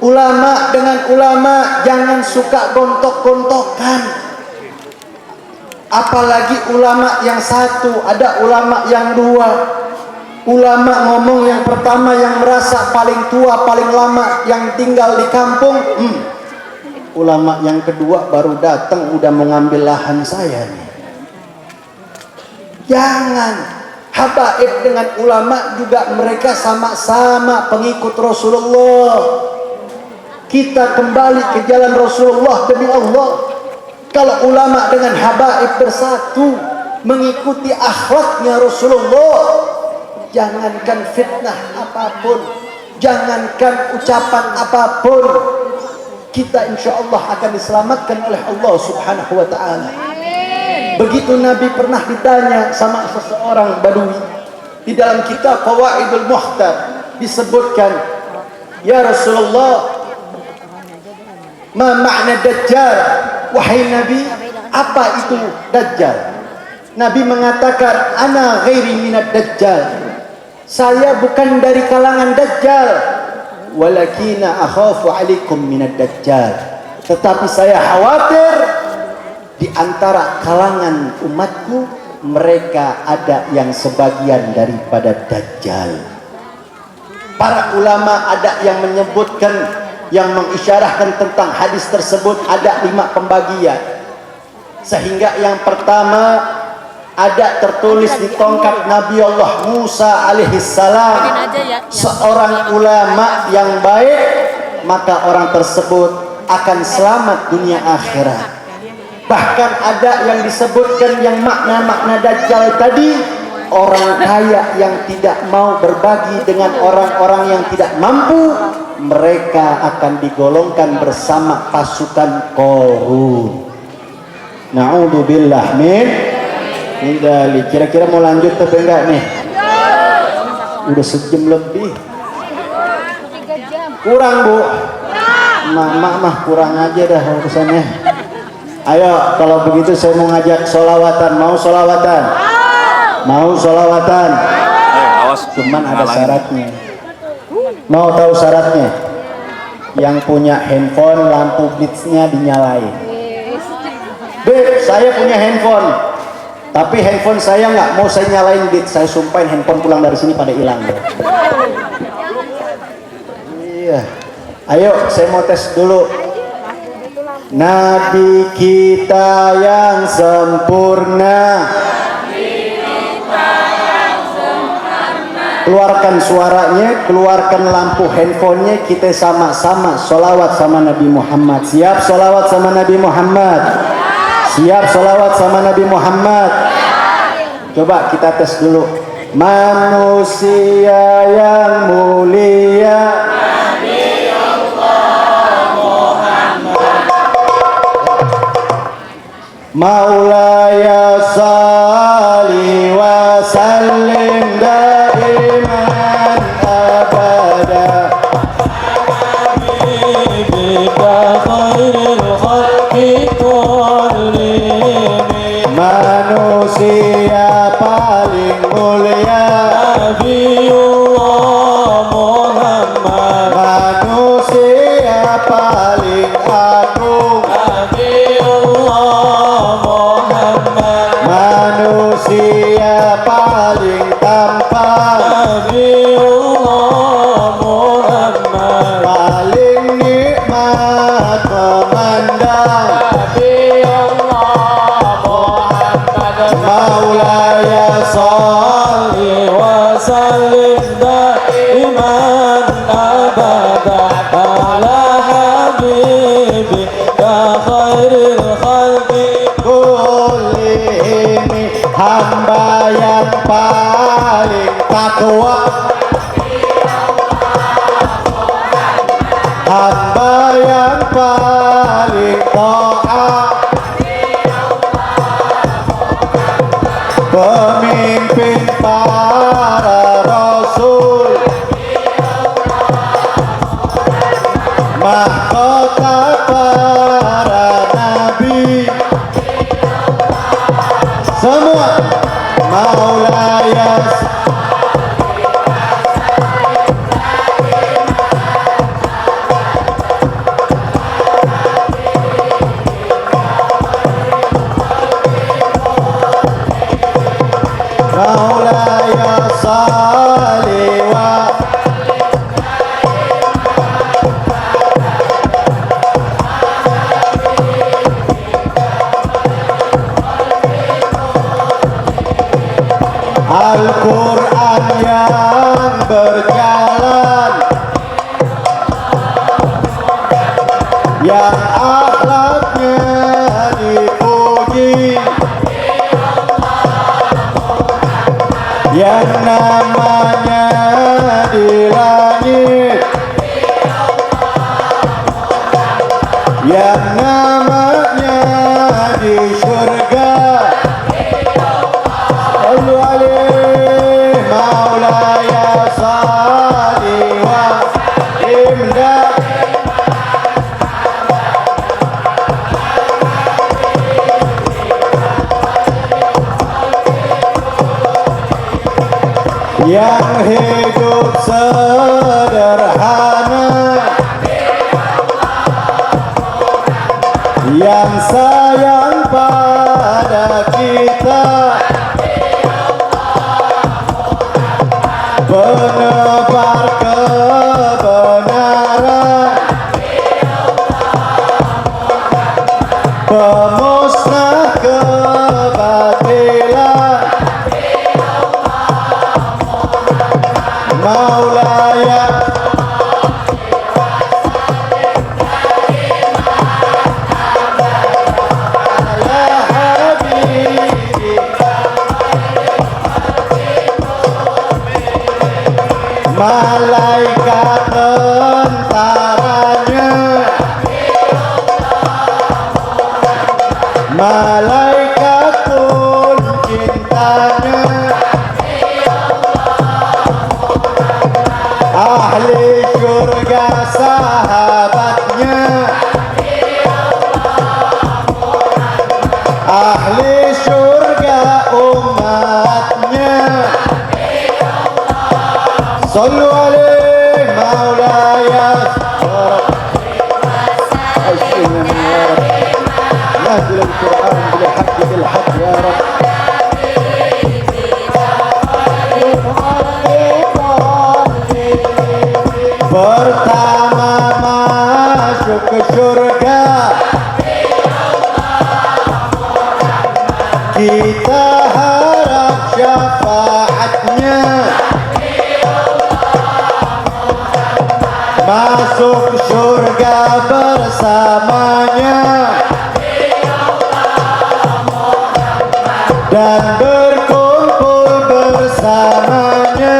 Ulama dengan ulama jangan suka gontok-gontokan. Apalagi ulama yang satu, ada ulama yang dua. Ulama ngomong yang pertama yang merasa paling tua, paling lama, yang tinggal di kampung. Ulama yang kedua baru datang udah mengambil lahan saya nih. Jangan. Habaib dengan ulama juga mereka sama-sama pengikut Rasulullah. Kita kembali ke jalan Rasulullah demi Allah. Kalau ulama dengan habaib bersatu mengikuti akhlaknya Rasulullah, jangankan fitnah apapun, jangankan ucapan apapun, kita insya Allah akan diselamatkan oleh Allah subhanahu wa ta'ala. Begitu Nabi pernah ditanya sama seseorang Badui, di dalam kitab Fawaidul Muhtar disebutkan, ya Rasulullah, ma makna Dajjal? Wahai Nabi, apa itu Dajjal? Nabi mengatakan, ana ghairi minad Dajjal, saya bukan dari kalangan Dajjal, walakina akhafu alaikum minad Dajjal, tetapi saya khawatir di antara kalangan umatku mereka ada yang sebagian daripada Dajjal. Para ulama ada yang menyebutkan, yang mengisyarahkan tentang hadis tersebut ada 5 pembagian. Sehingga yang pertama ada tertulis di tongkat Nabi Allah Musa alaihissalam, seorang ulama yang baik, maka orang tersebut akan selamat dunia akhirat. Bahkan ada yang disebutkan yang makna-makna Dajjal tadi, orang kaya yang tidak mau berbagi dengan orang-orang yang tidak mampu, mereka akan digolongkan bersama pasukan Qarun. Na'udzubillah min dzalik. Kira-kira mau lanjut atau enggak nih? Udah sejam lebih. Kurang, Bu. Mah kurang aja dah urusannya. Ayo, kalau begitu saya mau ngajak solawatan. Mau solawatan? Mau solawatan? Cuman ada syaratnya. Mau tahu syaratnya? Yang punya handphone lampu blitznya dinyalain. Saya punya handphone, tapi handphone saya nggak mau saya nyalain blitz. Saya sumpahin handphone pulang dari sini pada hilang. Iya. Ayo, saya mau tes dulu. Nabi kita yang sempurna, keluarkan suaranya, keluarkan lampu handphonenya, kita sama-sama sholawat sama Nabi Muhammad. Siap sholawat sama Nabi Muhammad? Siap sholawat sama Nabi Muhammad? Coba kita tes dulu. Manusia yang mulia, Maulaya salli wa sallim daiman abada bika khairil khalqi kullihim. Manusia paling mulia Nabiullah Muhammad, manusia paling agung manusia paling tampan Nabiullah Muhammad, paling nikmat memandang Nabiullah Muhammad. Maulaya sholli wa sallim daiman abada ala habibika khairil khalqi kullihim. Hamba yang paling takwa, hamba yang paling taat, pemimpin para rasul, mahkota para nabi, semua. Maulaya Maulaya salli wa Al-Quran yang berjalan, yang akhlaknya dipuji, yang namanya di langit, yang namanya di surga. yang hidup sederhana, yang sayang pada kita, penebar kebenaran, pemusnah kebatilan. Maulaya ya Habibi, malaikat tentaranya, malaikat pun cintanya, ahli syurga sahabatnya, ahli syurga umatnya. Sallu alaihi maulaya نازل القرآن بالحق بالحق يا رب. Pertama masuk ke surga, kita harap syafaatnya. Masuk surga bersamanya dan berkumpul bersamanya.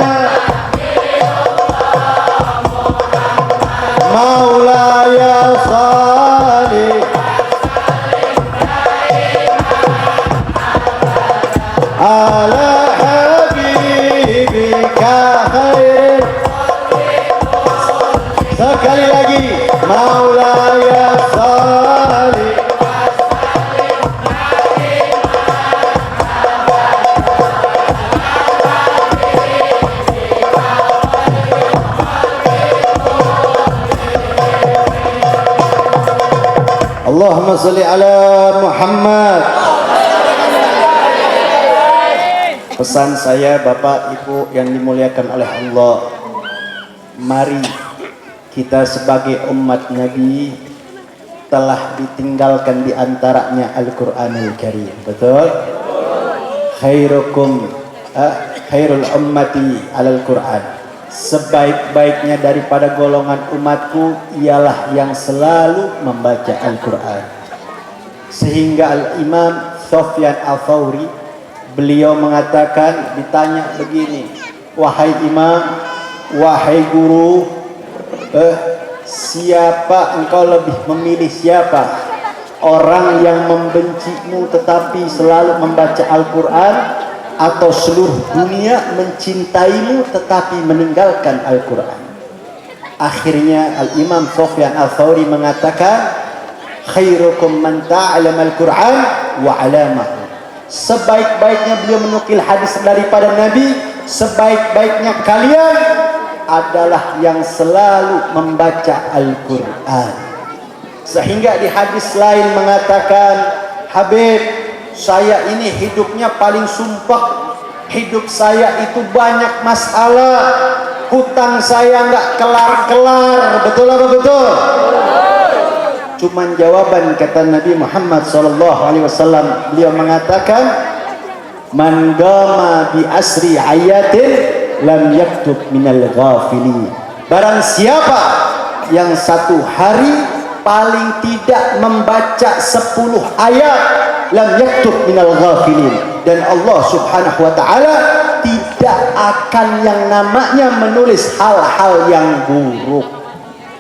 Maulaya salli ala habibika khair. Sekali lagi, Maulaya salli Allahumma salli ala Muhammad. Pesan saya Bapak Ibu yang dimuliakan oleh Allah, mari kita sebagai umat Nabi telah ditinggalkan di antaranya Al-Quranul Karim. Betul? Khairukum khairul ummati alal Quran. Sebaik-baiknya daripada golongan umatku ialah yang selalu membaca Al-Quran. Sehingga Al-Imam Sufyan Al-Thawri, beliau mengatakan, ditanya begini, wahai imam, wahai guru, siapa engkau lebih memilih siapa? Orang yang membencimu tetapi selalu membaca Al-Quran, atau seluruh dunia mencintaimu tetapi meninggalkan Al-Quran? Akhirnya Al-Imam Sufyan Al-Thawri mengatakan, khairukum man ta'alama Al-Quran wa 'alamahu. Sebaik-baiknya beliau menukil hadis daripada Nabi, sebaik-baiknya kalian adalah yang selalu membaca Al-Quran. Sehingga di hadis lain mengatakan, Habib, saya ini hidupnya paling sumpah, hidup saya itu banyak masalah, hutang saya nggak kelar-kelar. Betul apa betul? Cuman jawaban kata Nabi Muhammad SAW, beliau mengatakan, man gama bi asri ayatin lam yaktub minal ghafilin. Barang siapa yang satu hari paling tidak membaca 10 ayat, lam yaktub minal ghafilin, dan Allah Subhanahu wa taala tidak akan yang namanya menulis hal-hal yang buruk.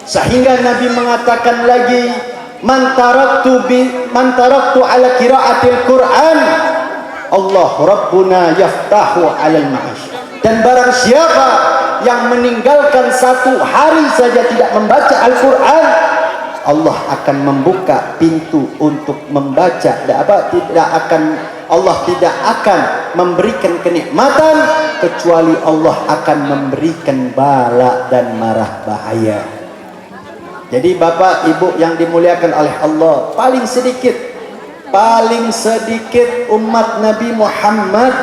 Sehingga Nabi mengatakan lagi, man taraktu ala qiraatil Quran, Allah Rabbuna yaftahu alal ma'ish. Dan barang siapa yang meninggalkan satu hari saja tidak membaca Al-Quran, Allah akan membuka pintu untuk membaca. Allah tidak akan memberikan kenikmatan kecuali Allah akan memberikan bala dan marah bahaya. Jadi Bapak Ibu yang dimuliakan oleh Allah, paling sedikit umat Nabi Muhammad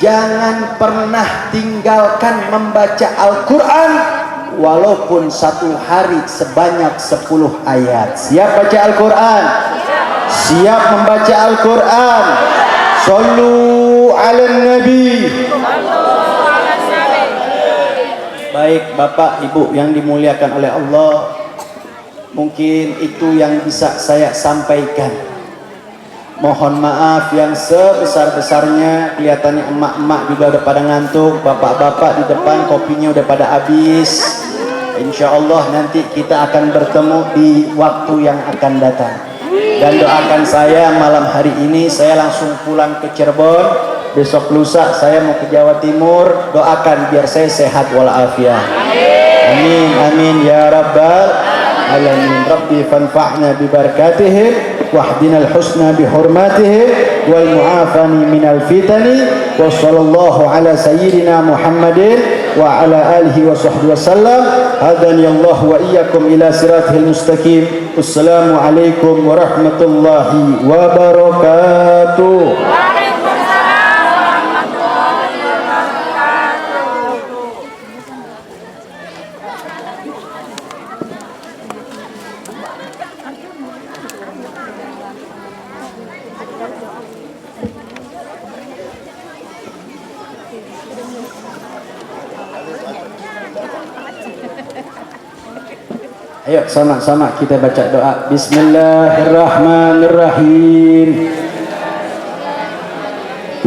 jangan pernah tinggalkan membaca Al-Quran walaupun satu hari sebanyak 10 ayat. Siap baca Al-Quran? Siap membaca Al-Quran? Sallu ala Nabi. Baik Bapak Ibu yang dimuliakan oleh Allah, mungkin itu yang bisa saya sampaikan. Mohon maaf yang sebesar-besarnya. Kelihatannya emak-emak juga udah pada ngantuk, bapak-bapak di depan kopinya udah pada habis. Insya Allah nanti kita akan bertemu di waktu yang akan datang. Dan doakan saya malam hari ini saya langsung pulang ke Cirebon. Besok lusa saya mau ke Jawa Timur. Doakan biar saya sehat walafiat. Amin amin ya rabbal alamin. Rabbi fanfa'na bi barakatihim wahdinal husna bi hurmatihim wal mu'afani minal fitani. Wa sallallahu ala sayyidina Muhammadin wa ala alihi wa sahbihi wasallam. Hadani Allah wa iyyakum ila siratil mustaqim. Wassalamu alaikum warahmatullahi wabarakatuh. Ayo sama-sama kita baca doa. Bismillahirrahmanirrahim.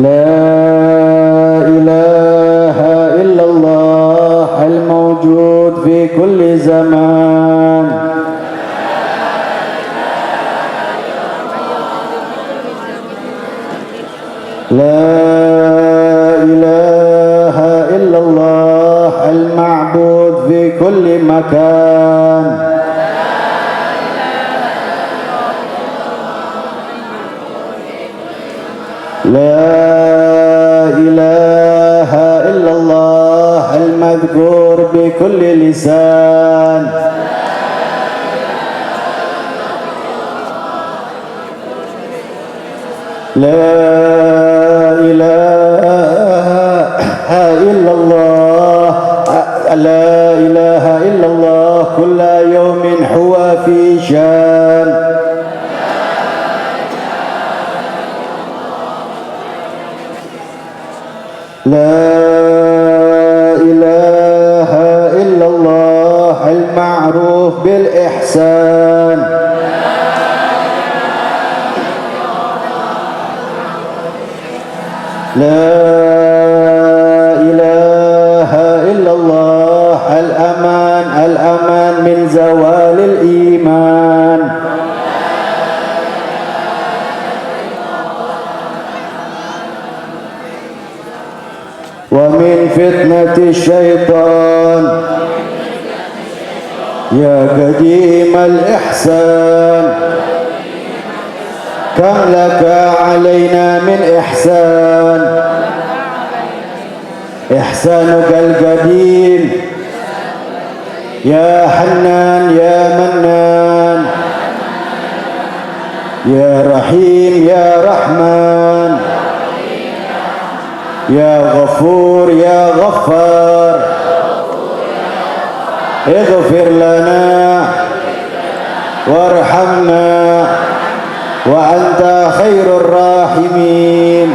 La ilaha illallah al-mawjud fi kulli zaman. La ilaha illallah al-ma'bud fi kulli makan. لا إله إلا الله المذكور بكل لسان. لا إله إلا الله لا إله إلا الله كل يوم هو في شان. لا إله إلا الله المعروف بالإحسان. لا إله إلا الله الأمان من زوال الإيمان. ومن فتنة الشيطان يا قديم الإحسان. كم لك علينا من إحسان. إحسانك القديم يا حنان يا منان يا رحيم يا رحمن يا غفور يا غفار. اغفر لنا وارحمنا وأنت خير الراحمين.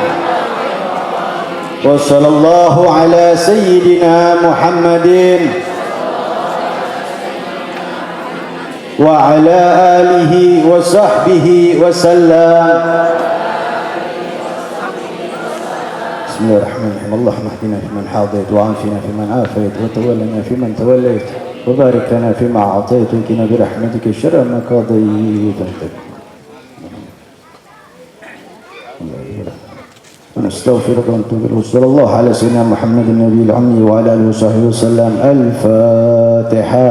وصلى الله على سيدنا محمد وعلى آله وصحبه وسلم. بسم الله الرحمن الرحيم. اللهم اهدنا فيمن حاضيت وعافنا فيمن عافيت وتولنا فيمن توليت وبارك لنا فيما أعطيت وقنا برحمتك شر ما قضيت. ونستغفرك ونتوب إليك. وصلى الله على سيدنا محمد النبي الأمي وعلى آله وصحبه وسلم. الفاتحة.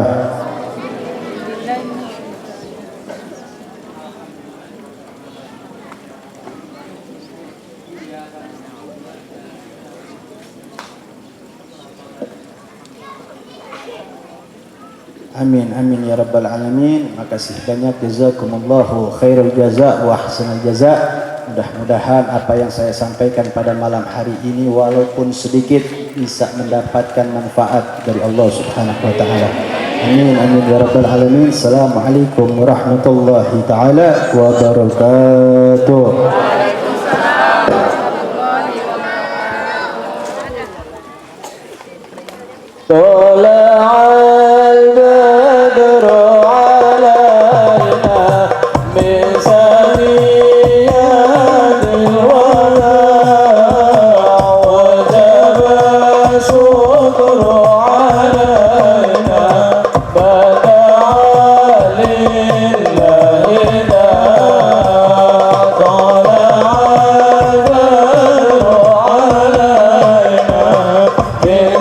Amin amin ya rabbal alamin. Makasih banyak, jazakumullahu khairul jaza wa ahsanal jaza. Mudah-mudahan apa yang saya sampaikan pada malam hari ini walaupun sedikit bisa mendapatkan manfaat dari Allah Subhanahu wa taala. Amin amin ya rabbal alamin. Assalamualaikum warahmatullahi taala wabarakatuh. Tola'al badru alaina min saniyadil wala wajaba syukru alaina bada'a lillahi tola'al badru alaina min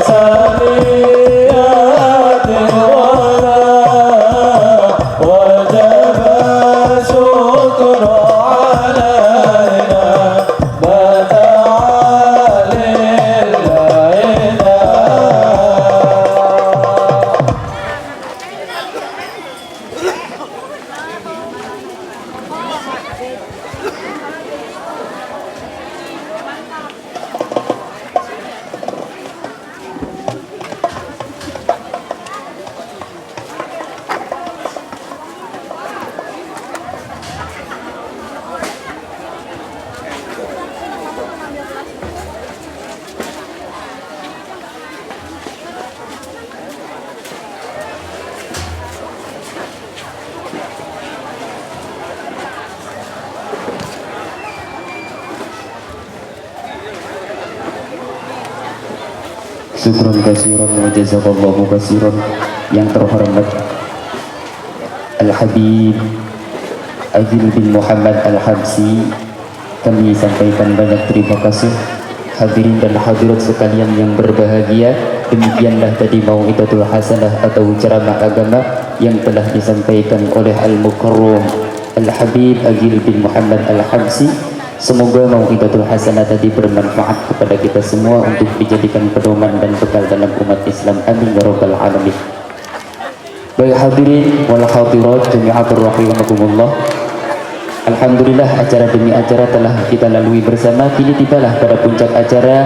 Syukran kasiran wa jazakallahu kasiran. Yang terhormat Al-Habib Adil bin Muhammad Al-Habsi, kami sampaikan banyak terima kasih. Hadirin dan hadirat sekalian yang berbahagia, demikianlah tadi mau'idatul hasanah atau ceramah agama yang telah disampaikan oleh Al-Mukarram Al-Habib Adil bin Muhammad Al-Habsi. Semoga mau'idatul hasanah tadi bermanfaat kepada kita semua untuk dijadikan pedoman dan bekal dalam umat Islam. Amin ya rabbal alamin. Baik hadirin wal hadirat jami'atur rahimakumullah. Alhamdulillah, acara demi acara telah kita lalui bersama. Kini tibalah pada puncak acara,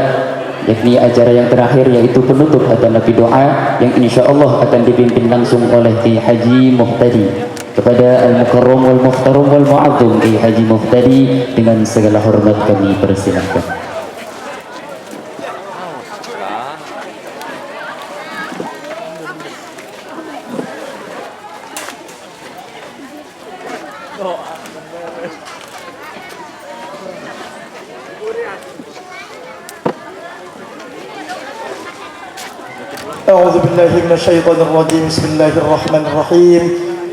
yakni acara yang terakhir, yaitu penutup atau nabi doa yang insyaallah akan dipimpin langsung oleh Kiai Haji Muhtadi. Kepada Al-Mukarram wal Muhtaram wal Mu'azzam Kiai Haji Muhtadi, dengan segala hormat kami persilahkan. أعوذ بالله من الشيطان الرجيم. بسم الله الرحمن الرحيم.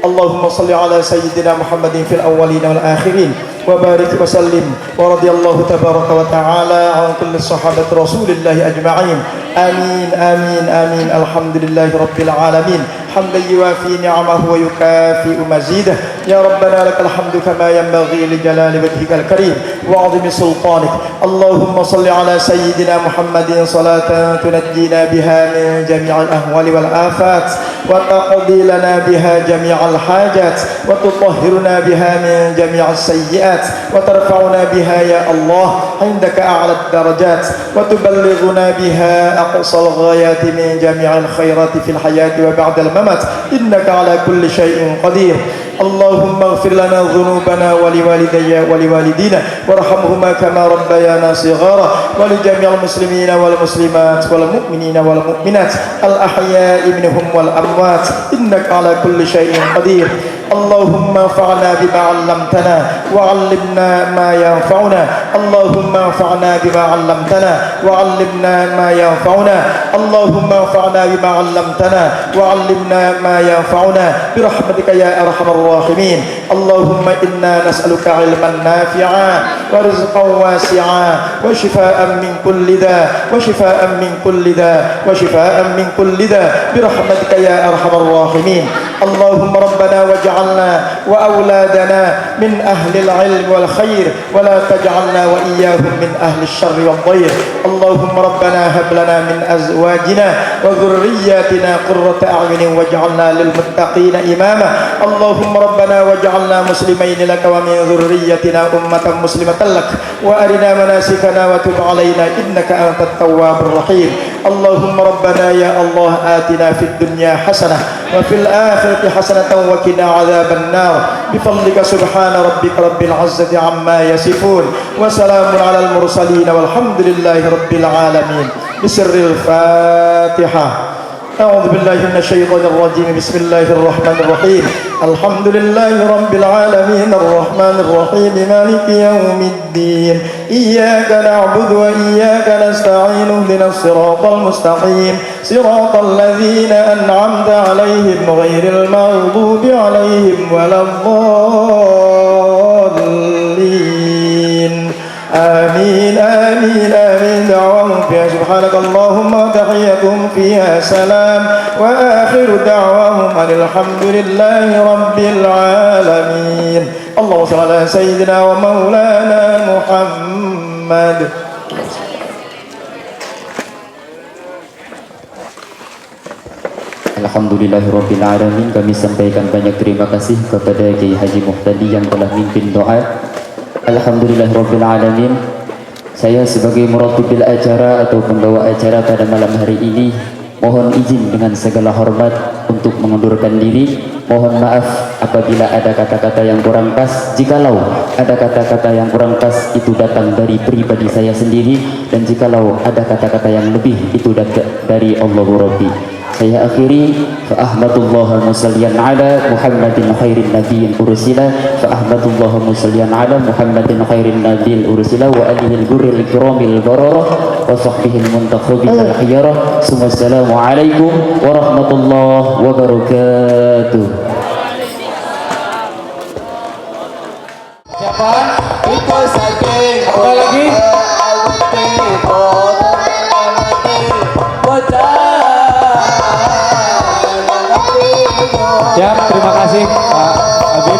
اللهم صل على سيدنا محمد في الأولين والآخرين وبارك وسلم ورضي الله تبارك وتعالى عن كل صحابة رسول الله أجمعين. آمين آمين آمين. الحمد لله رب العالمين حمدا يوافي نعمه ويكافئ مزيده. يا ربنا لك الحمد كما ينبغي لجلال وجهك الكريم وعظيم سلطانك. اللهم صل على سيدنا محمد صلاة تنجينا بها من جميع الأهوال والآفات وتقضي لنا بها جميع الحاجات وتطهرنا بها من جميع السيئات وترفعنا بها يا الله عندك أعلى الدرجات وتبلغنا بها أقصى الغايات من جميع الخيرات في الحياة وبعد الممات إنك على كل شيء قدير. اللهم اغفر لنا ذنوبنا ولوالدي ولوالدينا وارحمهما كما ربيانا صغارا ولجميع المسلمين والمسلمات والمؤمنين والمؤمنات الأحياء منهم والأموات إنك على كل شيء قدير. اللهم انفعنا بما علمتنا وعلمنا ما ينفعنا. اللهم انفعنا بما علمتنا وعلمنا ما ينفعنا. اللهم انفعنا بما علمتنا وعلمنا ما ينفعنا برحمتك يا أرحم الراحمين. اللهم إنا نسألك علما نافعا ورزقا واسعا وشفاء من كل داء وشفاء من كل داء وشفاء من كل داء برحمتك يا أرحم الراحمين. اللهم ربنا واجعلنا وأولادنا من أهل العلم والخير ولا تجعلنا وإياهم من أهل الشر والضير. اللهم ربنا هب لنا من أزواجنا وذرياتنا قرة أعين واجعلنا للمتقين إماما. اللهم ربنا واجعلنا مسلمين لك ومن ذريتنا أمة مسلمة لك وأرنا مناسكنا وتب علينا إنك أنت التواب الرحيم. اللهم ربنا يا الله آتنا في الدنيا حسنة وفي الآخرة حسنة وقنا عذاب النار بفضلك سبحان ربك رب العزة عما يصفون وسلام على المرسلين والحمد لله رب العالمين. بسر الفاتحة. أعوذ بالله من الشيطان الرجيم. بسم الله الرحمن الرحيم. الحمد لله رب العالمين الرحمن الرحيم مالك يوم الدين إياك نعبد وإياك نستعين اهدنا الصراط المستقيم صراط الذين أنعمت عليهم غير المغضوب عليهم ولا الضالين. آمين آمين آمين. دعواهم فيها سبحانك اللهم وتحيتهم فيها سلام وآخر دعواهم أن الحمد لله رب العالمين. اللهم صل على سيدنا ومولانا محمد. Alhamdulillahirrabbilalamin. Kami sampaikan banyak terima kasih kepada Kiai Haji Muhtadi yang telah mimpin doa. Alhamdulillahirrabbilalamin. Saya sebagai muratibil acara atau pembawa acara pada malam hari ini mohon izin dengan segala hormat untuk mengundurkan diri. Mohon maaf apabila ada kata-kata yang kurang pas. Jikalau ada kata-kata yang kurang pas itu datang dari pribadi saya sendiri, dan jikalau ada kata-kata yang lebih itu dari Allahu Rabbi. Saya akhiri fa ahmadullah musallian ala Muhammadin khairin nabiyyin ursila fa ahmadullah musallian ala Muhammadin khairin nabiyyin ursila wa alihi al-ghurril kiramil bararah wa sahbihi al-muntakhabil al-khiyarah. Assalamu alaikum warahmatullahi wabarakatuh. Siapa? People saking. Apa lagi? Siap, terima kasih Pak Habib.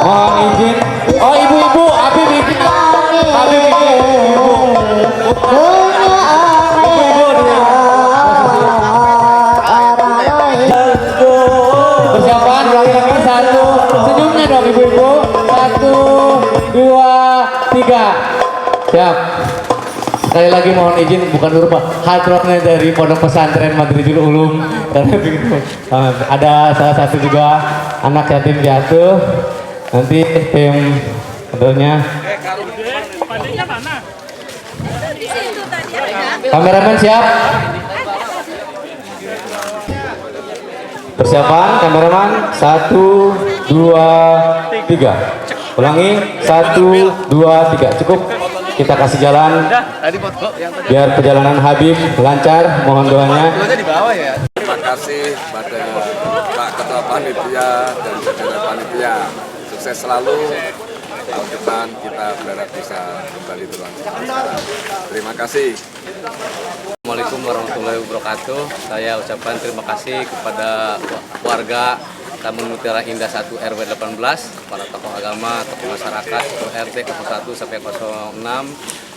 Mohon izin. Oh ibu-ibu, Habib izin. Habib izin. Persiapan, laki-laki satu. Senyumnya dong ibu-ibu. 1, 2, 3. Siap. Sekali lagi mohon izin, bukan huruf hadrotnya dari Pondok Pesantren Madridul Ulum. Karena begitu, ada salah satu juga anak yatim piatu. Nanti tim tentunya. Kameramen siap? Persiapan kameraman 1, 2, 3. Ulangi 1, 2, 3. Cukup. Kita kasih jalan biar perjalanan Habib lancar. Mohon doanya. Terima kasih pada Pak Ketua Panitia dan jajaran panitia. Sukses selalu. Tahun depan kita berharap bisa kembali berlangsung. Terima kasih. Assalamualaikum warahmatullahi wabarakatuh. Saya ucapkan terima kasih kepada warga Taman Mutiara Indah 1 RW 18, para tokoh agama, tokoh masyarakat, tokoh RT 01 sampai 06,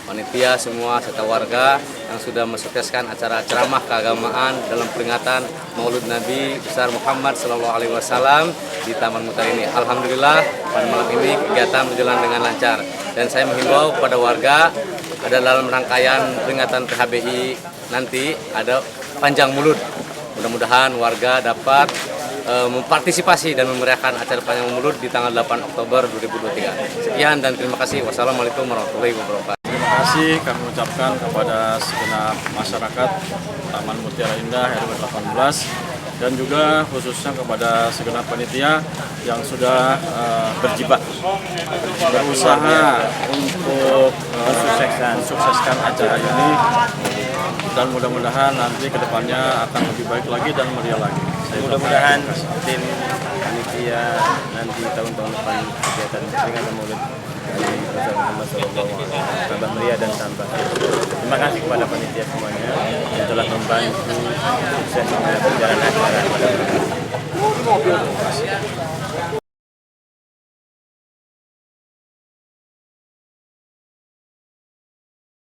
panitia semua serta warga yang sudah mensukseskan acara ceramah keagamaan dalam peringatan Maulid Nabi besar Muhammad SAW di Taman Mutiara ini. Alhamdulillah pada malam ini kegiatan berjalan dengan lancar, dan saya menghimbau kepada warga ada dalam rangkaian peringatan PHBI nanti ada panjang mulut. Mudah-mudahan warga dapat mempartisipasi dan memeriahkan acara panjang mulut di tanggal 8 Oktober 2023. Sekian dan terima kasih. Wassalamualaikum warahmatullahi wabarakatuh. Terima kasih kami ucapkan kepada segenap masyarakat Taman Mutiara Indah RW 18 dan juga khususnya kepada segenap panitia yang sudah berusaha untuk mensukseskan acara ini, dan mudah-mudahan nanti kedepannya akan lebih baik lagi dan meriah lagi. Mudah-mudahan tim panitia nanti tahun-tahun depan kegiatan peringatan Maulid Nabi Muhammad SAW tambah meriah dan tambah Terima kasih kepada panitia semuanya yang telah membantu suksesnya berjalan acara pada hari ini.